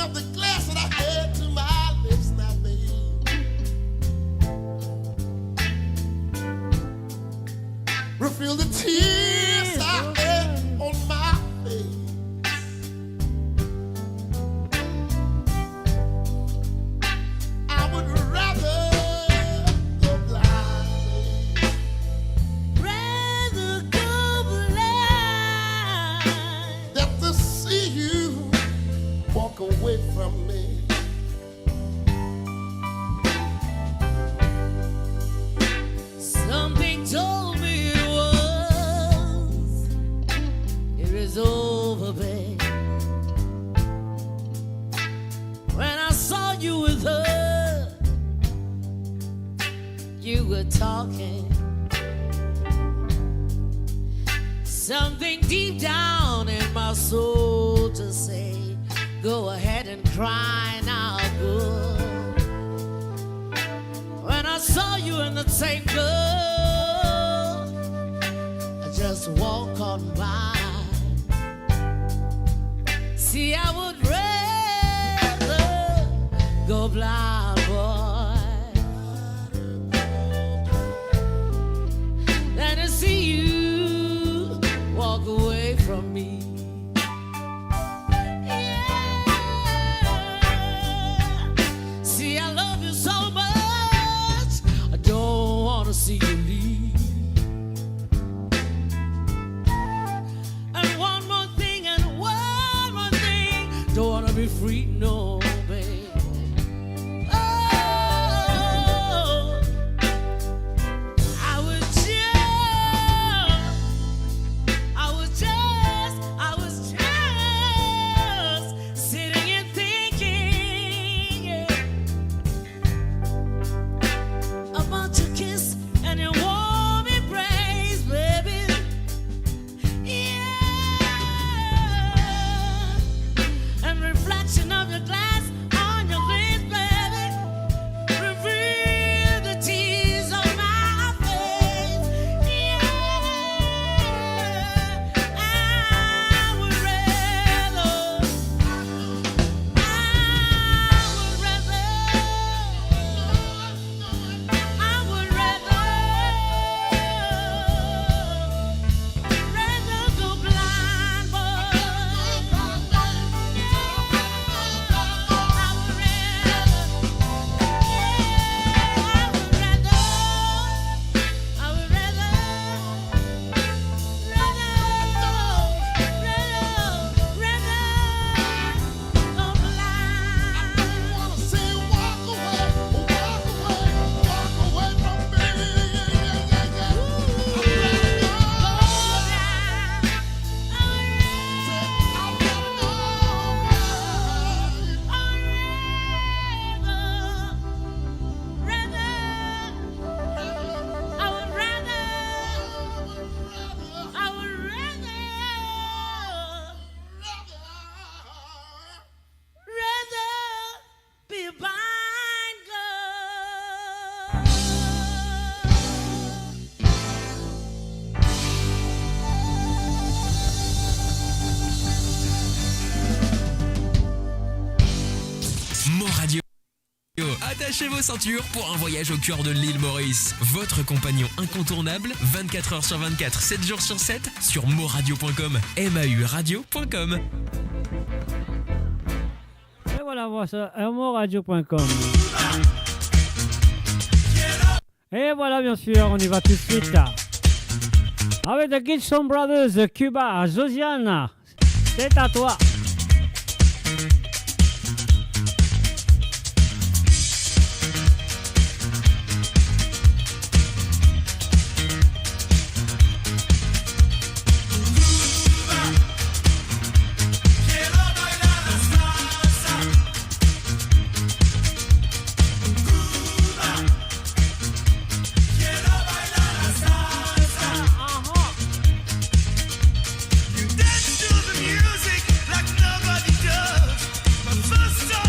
of the glass that I had to my lips now, babe. Refill the tears I had on my face. I would rather go blind, babe. Rather go blind Than to see you walk away from me. Something told me it is over, babe. When I saw you with her, you were talking. Something deep down in my soul to say, go ahead and cry now, good. When I saw you in the same girl, I just walk on by. See, I would rather go blind, boy, than to see you walk away from me. Yeah. See, I love you so much, I don't want to see you leave. And one more thing, don't want to be free, no, babe. Oh, I was just sitting and thinking, yeah, about your kiss and your warm embrace, baby. Yeah, and reflection of your glass on your lips, baby, reveal the tears on my face. Yeah, I would rather go blind, boy. Attachez vos ceintures pour un voyage au cœur de l'île Maurice. Votre compagnon incontournable, 24 h sur 24, 7 jours sur 7, sur moradio.com, mauradio.com. Et voilà, voilà ça, moradio.com. Et voilà, bien sûr, on y va tout de suite. Avec The Gibson Brothers, Cuba, Josiane, c'est à toi. Dance to the music like nobody does. My first time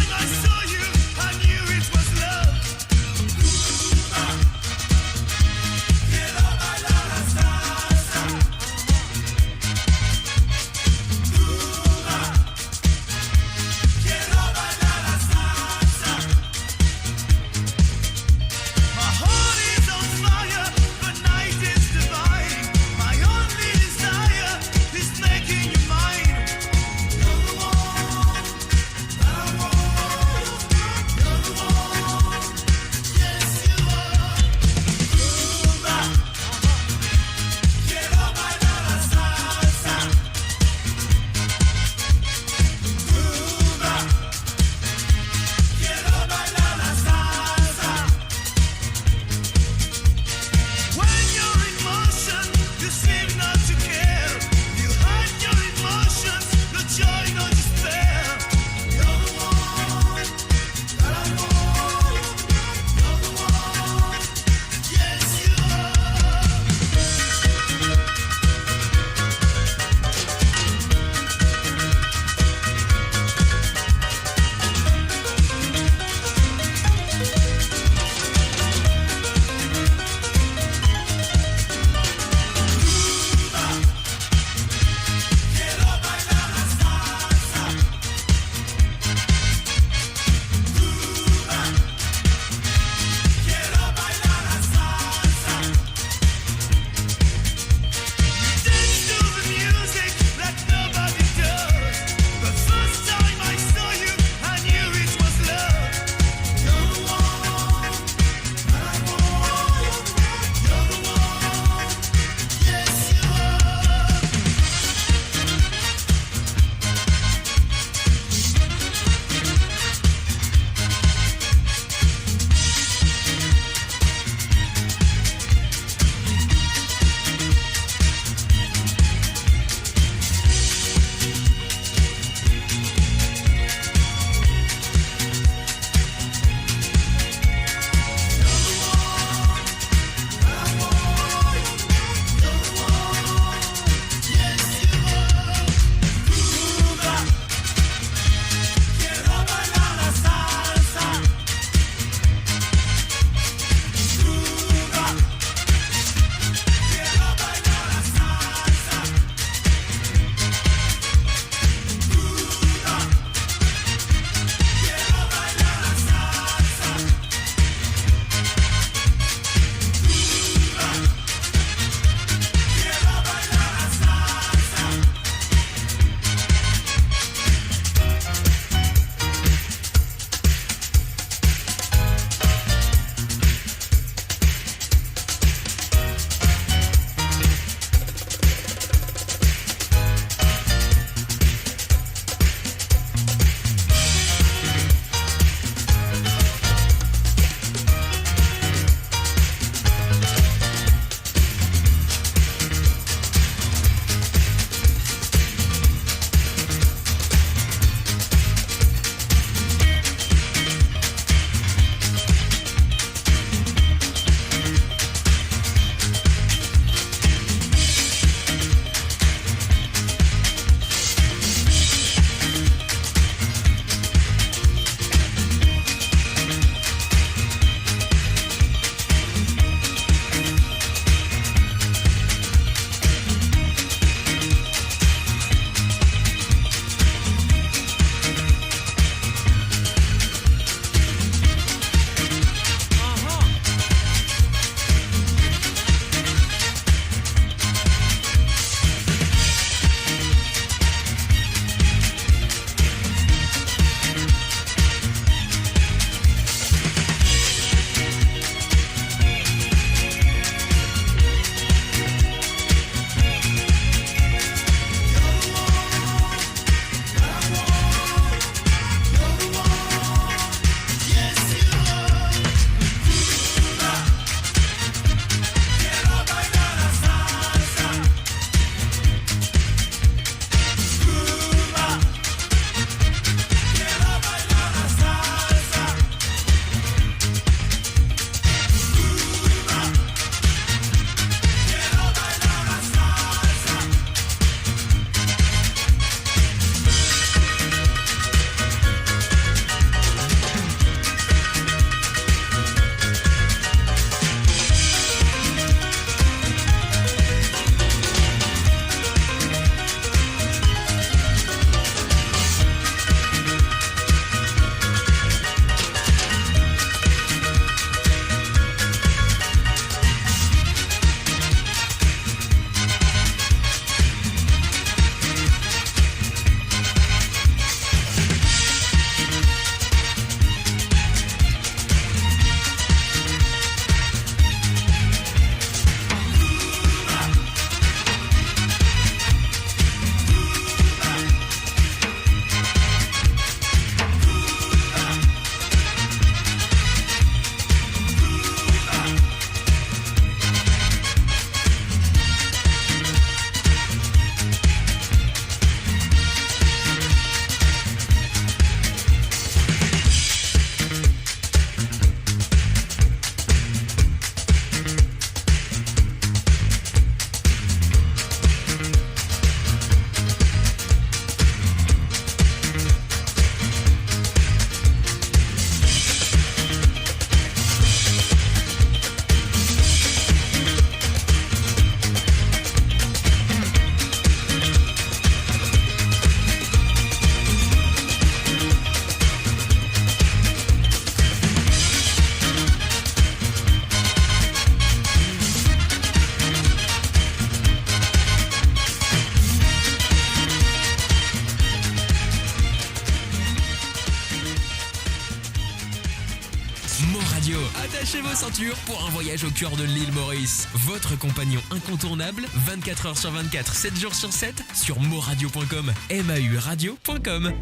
Radio. Attachez vos ceintures pour un voyage au cœur de l'île Maurice. Votre compagnon incontournable, 24 heures sur 24, 7 jours sur 7, sur moradio.com, mauradio.com.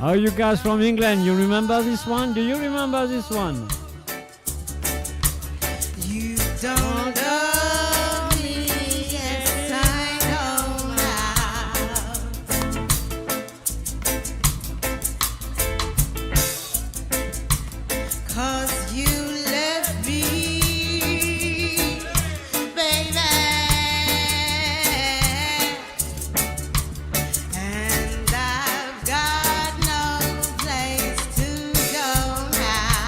Are you guys from England? You remember this one? Do you remember this one? You don't love me, yes I know now. 'Cause you left me, baby, and I've got no place to go now.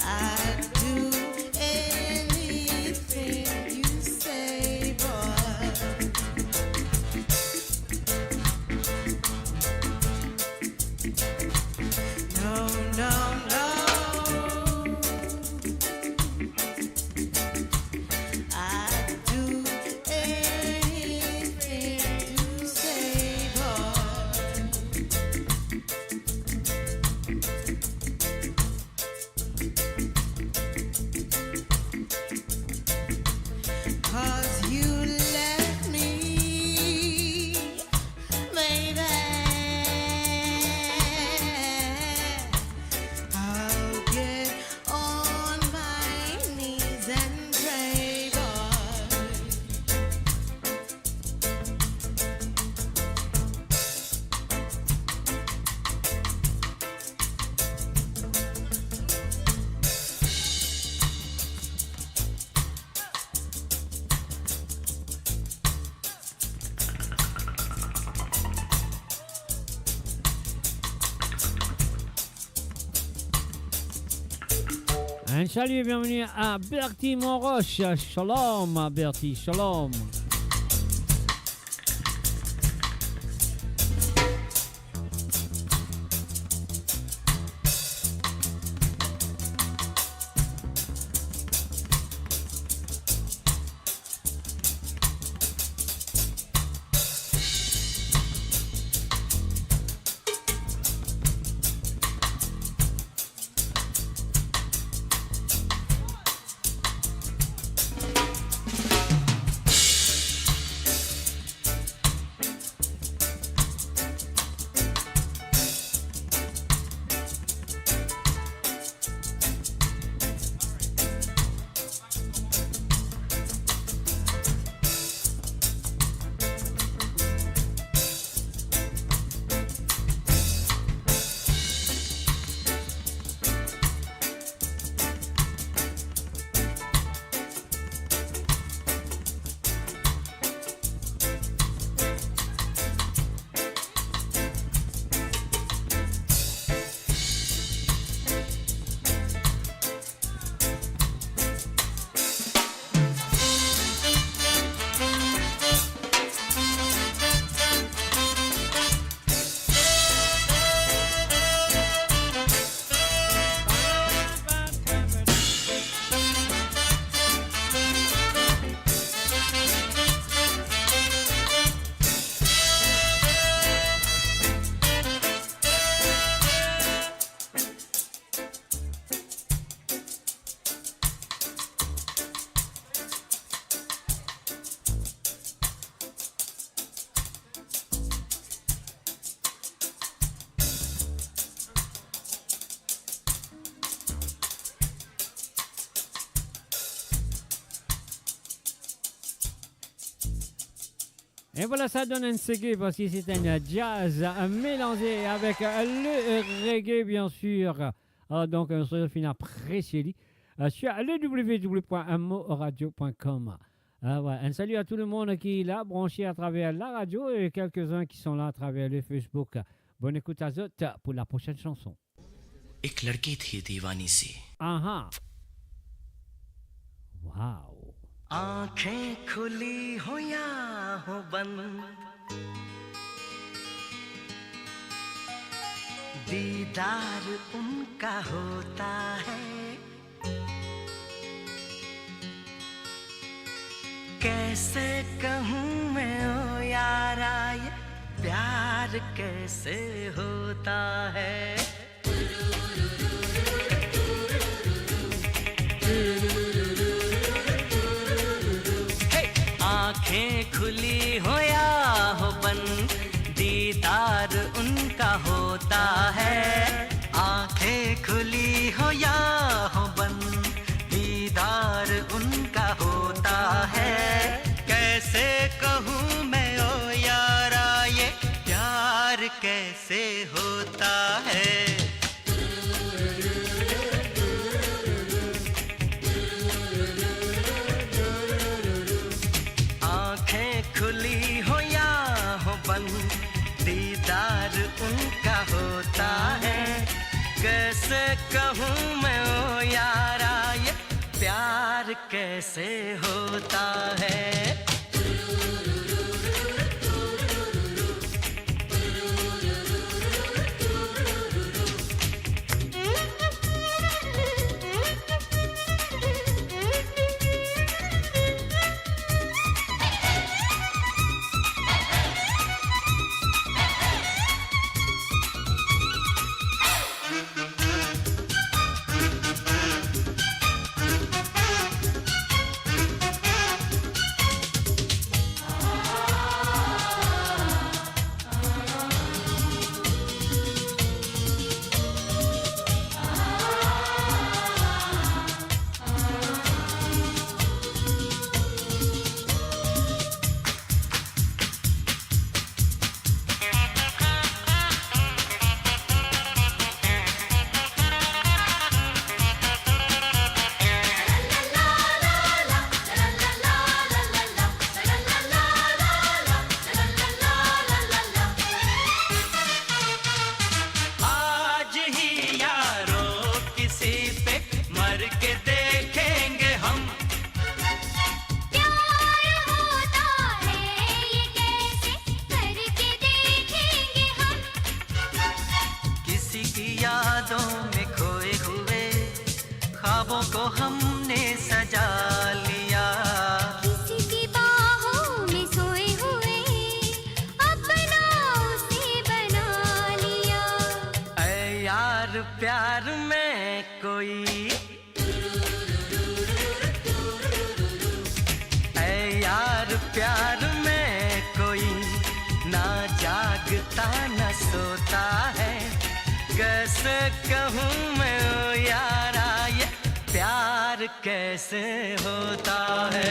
I'd do anything you say, boy. No, no, no. I'd do anything you say, boy. Cause you left me, baby. I'll get on my knees and pray, boy. Un salut et bienvenue à Bertie Monroche. Shalom, Bertie, shalom. Et voilà, ça donne un reggae parce que c'est un jazz mélangé avec le reggae, bien sûr. Donc, on se finit après Chélie sur le www.moradio.com. Ouais. Un salut à tout le monde qui est là, branché à travers la radio et quelques-uns qui sont là à travers le Facebook. Bonne écoute à Zot pour la prochaine chanson. एक लड़की थी दीवानी सी Wow. आंखें खुली हो या हो बंद दीदार उनका होता है कैसे कहूँ मैं ओ यारा ये प्यार कैसे होता है आंखें खुली हो या हो बंद दीदार उनका होता है आंखें खुली हो या हो बंद दीदार उनका होता है कैसे कहूँ मैं ओ यारा ये प्यार कैसे होता है खुली हो या हो बंद दीदार उनका होता है कैसे कहूँ मैं ओ यारा ये प्यार कैसे होता है को हमने सजा लिया किसी की बाहों में सोए हुए अपना उसे बना लिया ऐ यार प्यार में कोई ऐ यार प्यार में कोई ना जागता न सोता है कैसे कहूँ मैं ओ यारा ये प्यार कैसे होता है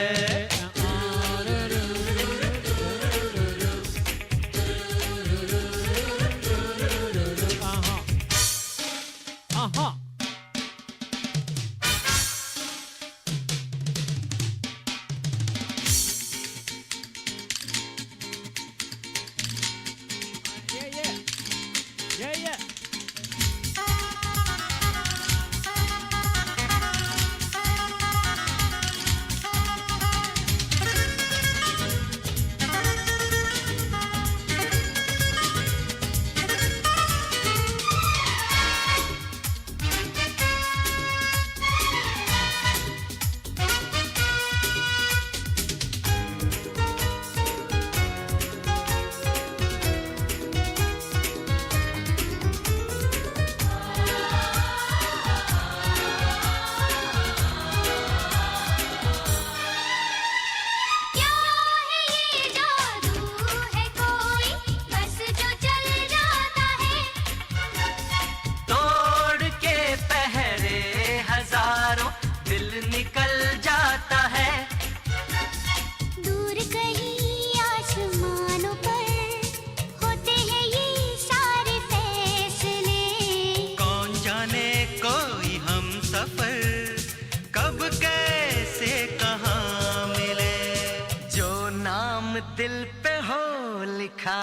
लिखा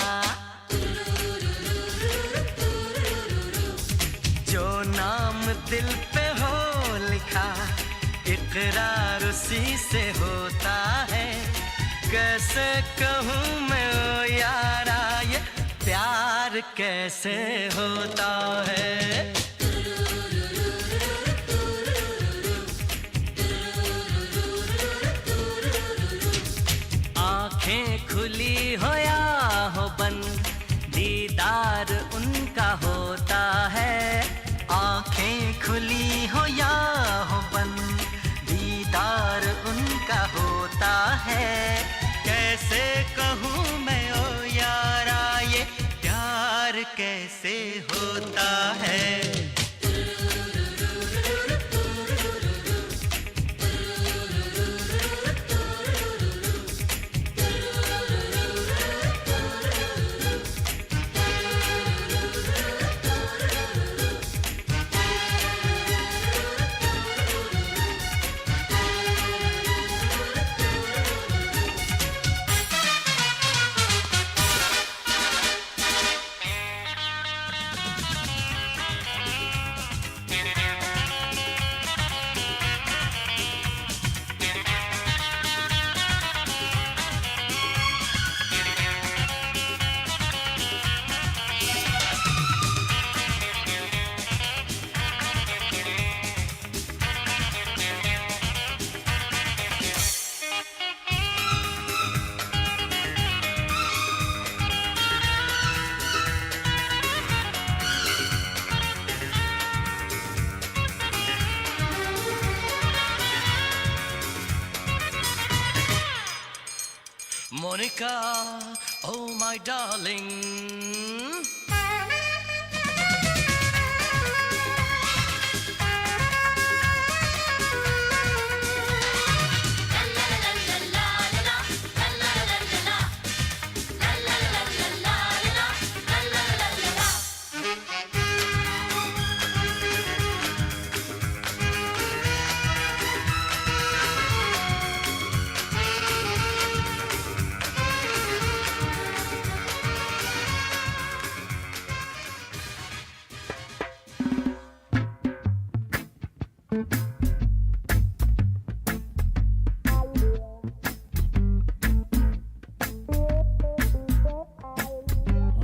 जो नाम दिल पे हो लिखा इकरार उसी से होता है कैसे कहूँ मैं ओ यारा ये प्यार कैसे होता है आँखें खुली हो या हो बंद दीदार उनका होता है आँखें खुली हो या हो बंद दीदार उनका होता है कैसे कहूँ मैं ओ यारा ये प्यार कैसे होता है Monica, oh my darling.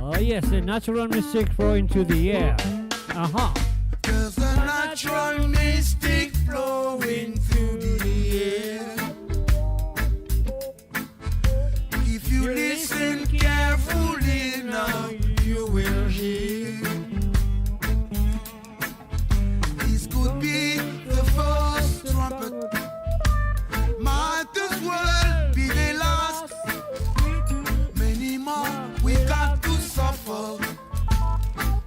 Oh yes, a natural mystic flow into the air. Uh-huh. There's a natural mystic flowing through the air. If you listen carefully now, you will hear. This could be the first trumpet. Might as well be the last. Many more we got to suffer.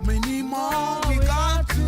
Many more we got to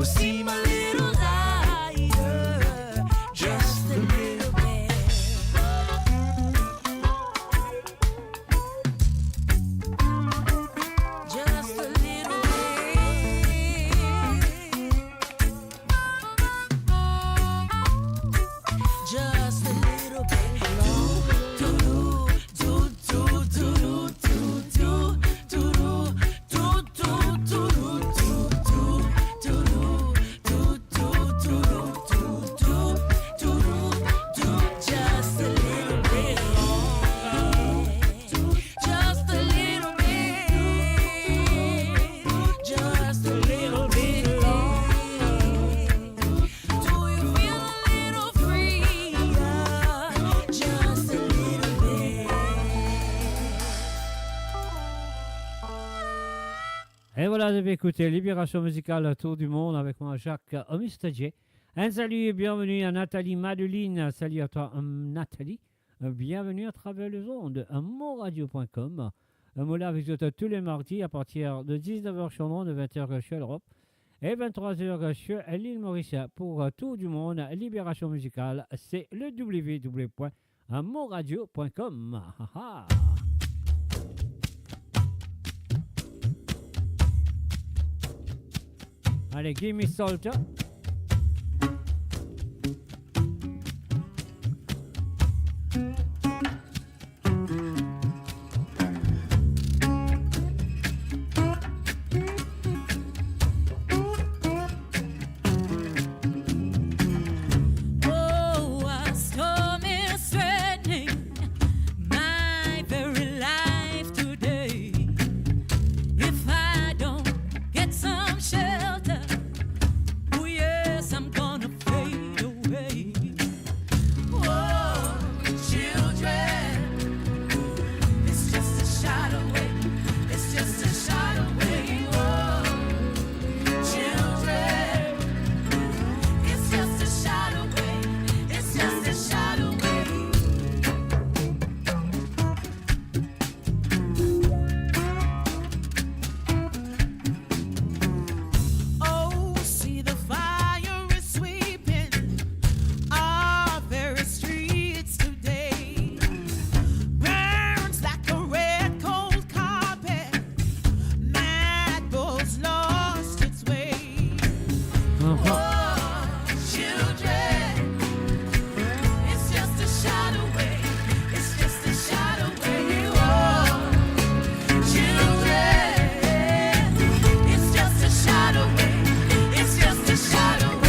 will seem a little lighter, just a little bit. Just a little bit. Just a little bit long. Do do do do do do do do do do just a little bit long. Just a little bit. Just a little bit long. Do you feel a little freer? Just a little bit. Et voilà, vous avez écouté Libération musicale Tour du monde avec moi, Jacques Omistadje. Un salut et bienvenue à Nathalie Madeline. Salut à toi, Nathalie. Bienvenue à travers les ondes, à monradio.com. Moula avec vous tous les mardis à partir de 19h sur Londres, de 20h sur l'Europe et 23h sur l'île Maurice. Pour Tour du monde, Libération musicale, c'est le www.monradio.com. Allez, give me salt. Oh, a storm is threatening my very life today. If I don't get some shelter, oh yes, I'm gonna fade away. Oh, children, it's just a shot away. It's just a shot away. Oh, children, it's just a shot away. It's just a shot away. Oh, see the fire is sweeping our very streets today. Burns like a red cold carpet. Mad Bull's lost its way. Oh, children, it's just a shot away. It's just a shot away. Oh, children, it's just a shot away. It's just a shot away.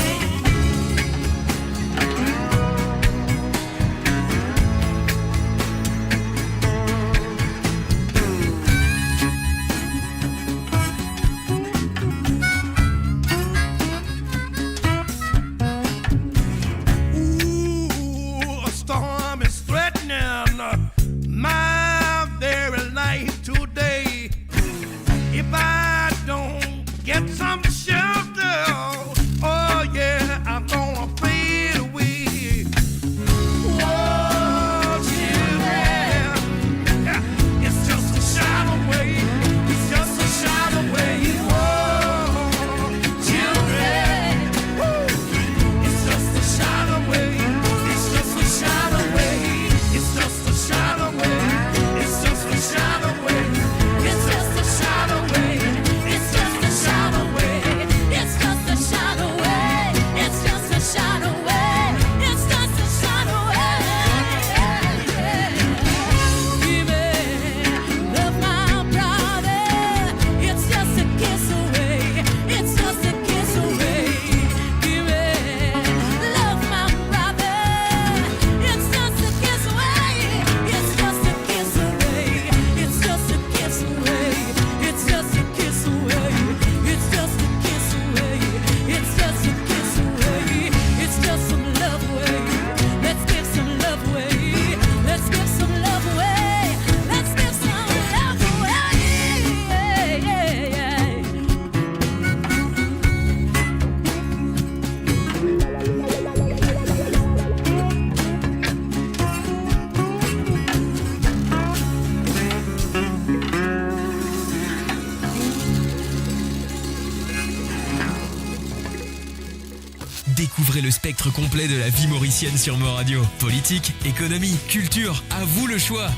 Découvrez le spectre complet de la vie mauricienne sur Mo Radio. Politique, économie, culture, à vous le choix.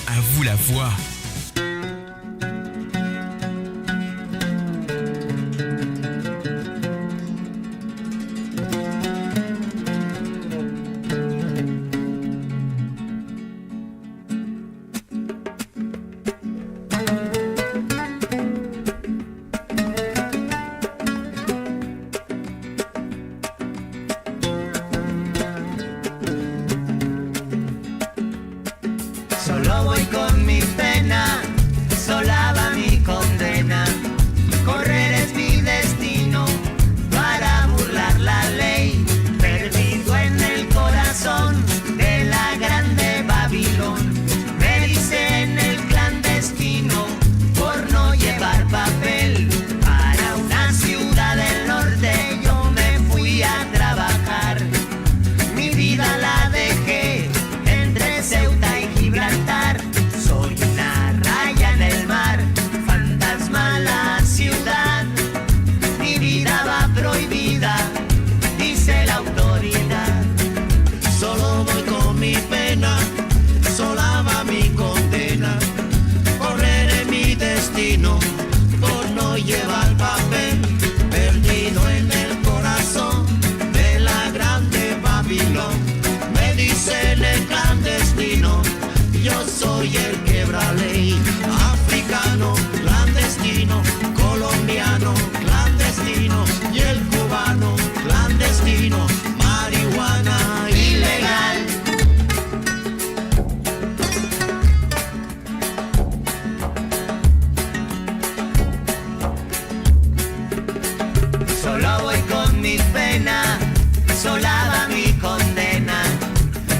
À vous la voix. Solo voy con mi pena, sola va mi condena. Correr es mi destino para burlar la ley. Perdido en el corazón de la grande Babilón. Me dicen el clandestino por no llevar papel. Para una ciudad del norte yo me fui a trabajar. Mi vida la dejé entre Ceuta y Gibraltar. Soy una raya en el mar, fantasma la ciudad. Mi vida va prohibida, dice la autoridad. Solo voy con mi pena, sola va mi condena. Correré mi destino por no llevar papel. Perdido en el corazón de la grande Babilón. Me dicen el clandestino, yo soy el quebra ley. Africano, clandestino, colombiano, clandestino y el cubano, clandestino, marihuana ilegal. Solo voy con mi pena, sola va mi condena.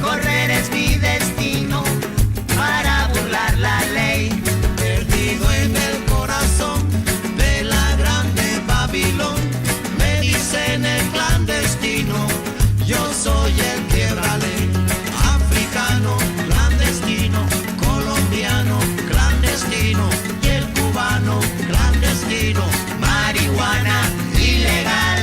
Correr es mi destino para burlar la ley. Perdido en el corazón de la grande Babilón. Me dicen el clandestino, yo soy el quiebra ley. Africano, clandestino, colombiano, clandestino y el cubano, clandestino, Marihuana ilegal.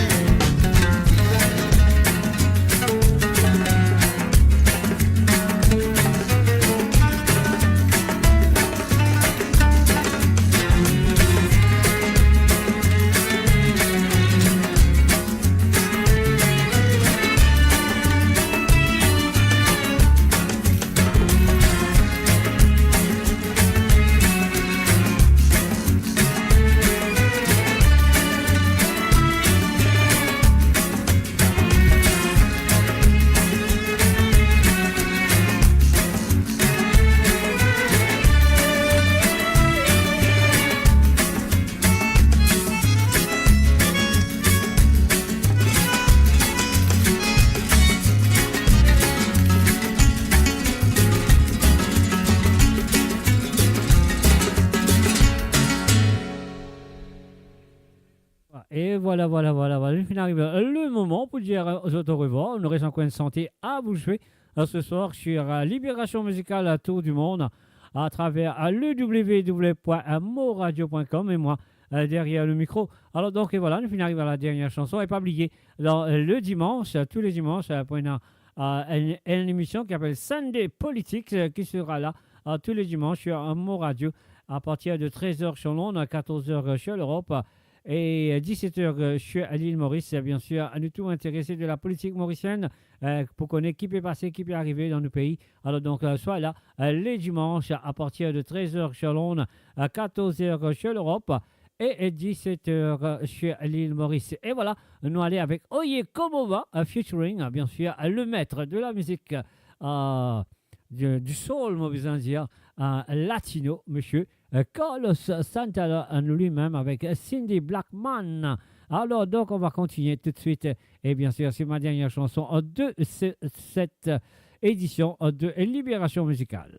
Et voilà. Je finis d'arriver le moment pour dire aux autres au revoir. Nous restons en coin de santé à vous jouer ce soir sur Libération Musicale à Tour du Monde à travers le www.moradio.com et moi derrière le micro. Alors donc, et voilà, nous finissons d'arriver à la dernière chanson. Et pas oublier, le dimanche, tous les dimanches, pour une émission qui s'appelle Sunday Politics qui sera là tous les dimanches sur Mo Radio à partir de 13h sur Londres, 14h sur l'Europe. Et 17h sur l'île Maurice, bien sûr, à nous tous intéressés de la politique mauricienne pour connaître qui peut passer, qui peut arriver dans nos pays. Alors donc, soit là, les dimanches à partir de 13h sur Londres, 14h sur l'Europe et 17h sur l'île Maurice. Et voilà, nous allons avec Oye Como Va, featuring, bien sûr, le maître de la musique du soul, moi, besoin de dire, latino, monsieur. Carlos Santana lui-même avec Cindy Blackman. Alors donc on va continuer tout de suite et bien sûr c'est ma dernière chanson de cette édition de Libération Musicale.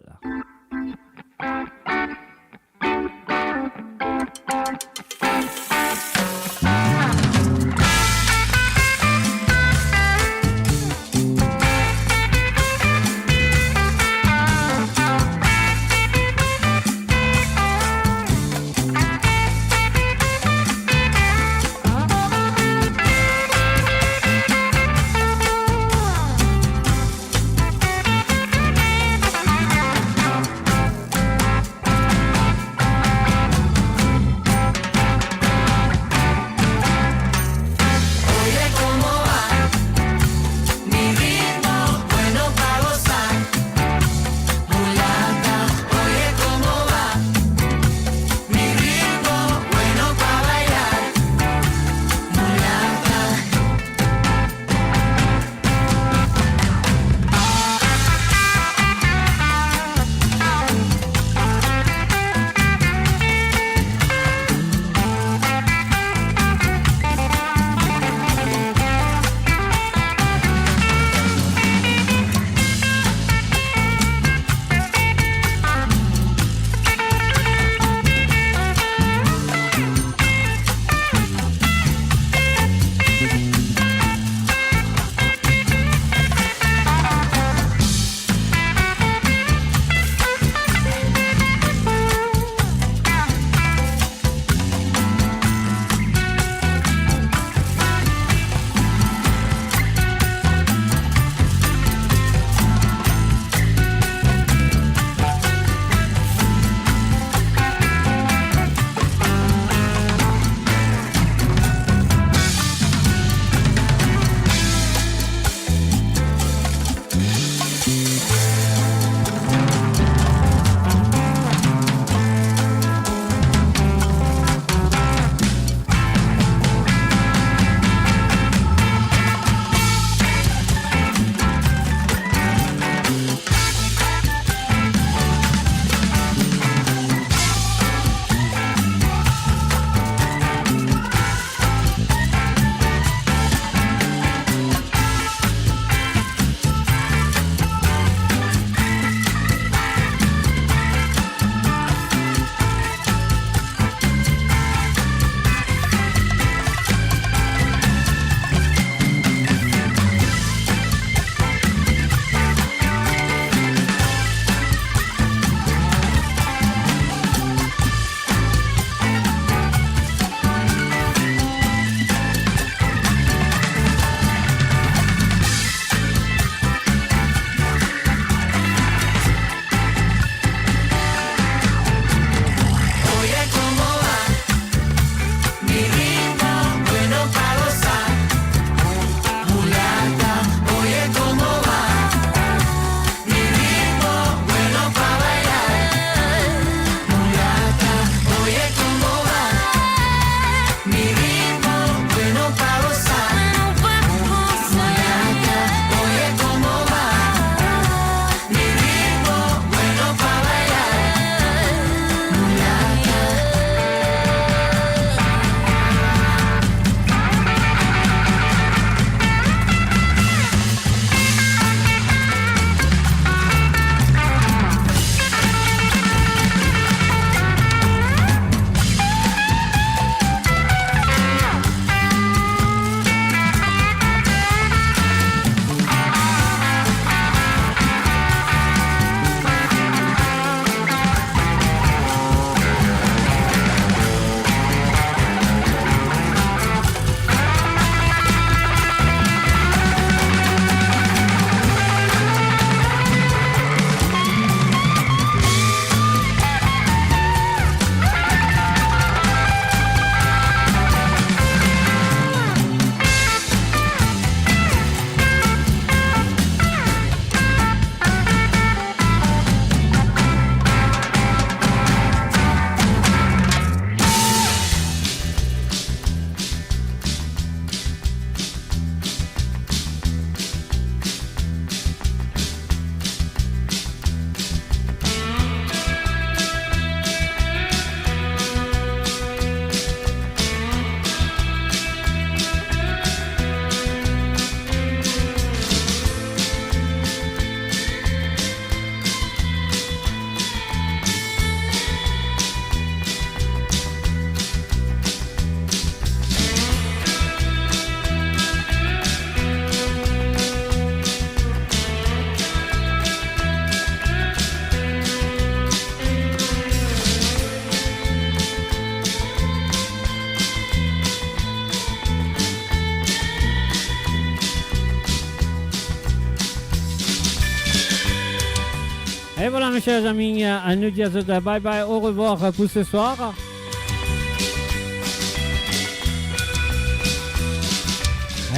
Et voilà mes chers amis, à nous dire bye bye, au revoir pour ce soir.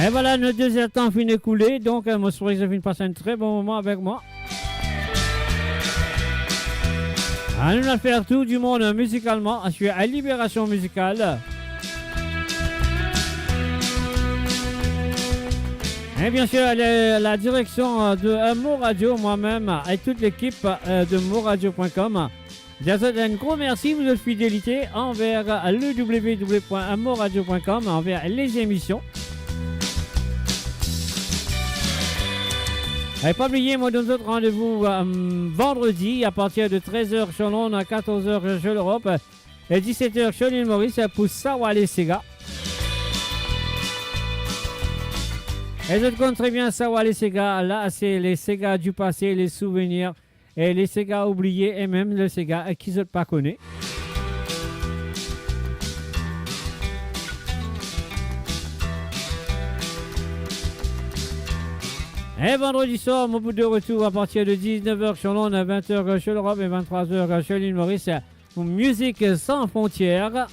Et voilà, nos 2 heures de temps finit écoulé, donc moi je souhaite que vous avez passé un très bon moment avec moi. À nous faire tout du monde musicalement, je suis à Libération Musicale. Et bien sûr, la direction de Mo Radio, moi-même et toute l'équipe de moradio.com. Je vous souhaite un gros merci de votre fidélité envers le www.moradio.com, envers les émissions. Et pas oublier, moi, donne autre rendez-vous vendredi à partir de 13h chez Londres, à 14h chez l'Europe et 17h chez l'île Maurice pour Sawale Sega. Et je te compte très bien Sawale Sega, là c'est les Sega du passé, les souvenirs et les Sega oubliés et même le Sega qui ne pas connaît. Et vendredi soir, mon bout de retour à partir de 19h chez Londres, 20h chez l'Europe et 23h chez l'île Maurice pour Musique sans frontières.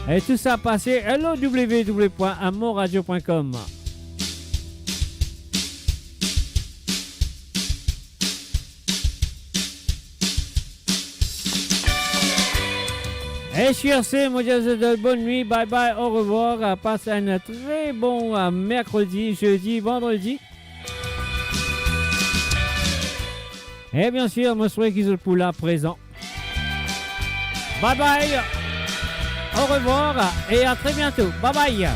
Et tout ça passé à www.moradio.com. Et sur ce, moi je vous dis bonne nuit, bye bye, au revoir. Passez un très bon mercredi, jeudi, vendredi. Et bien sûr, moi je souhaite qu'ils soient pour là présent. Bye bye, au revoir et à très bientôt. Bye bye.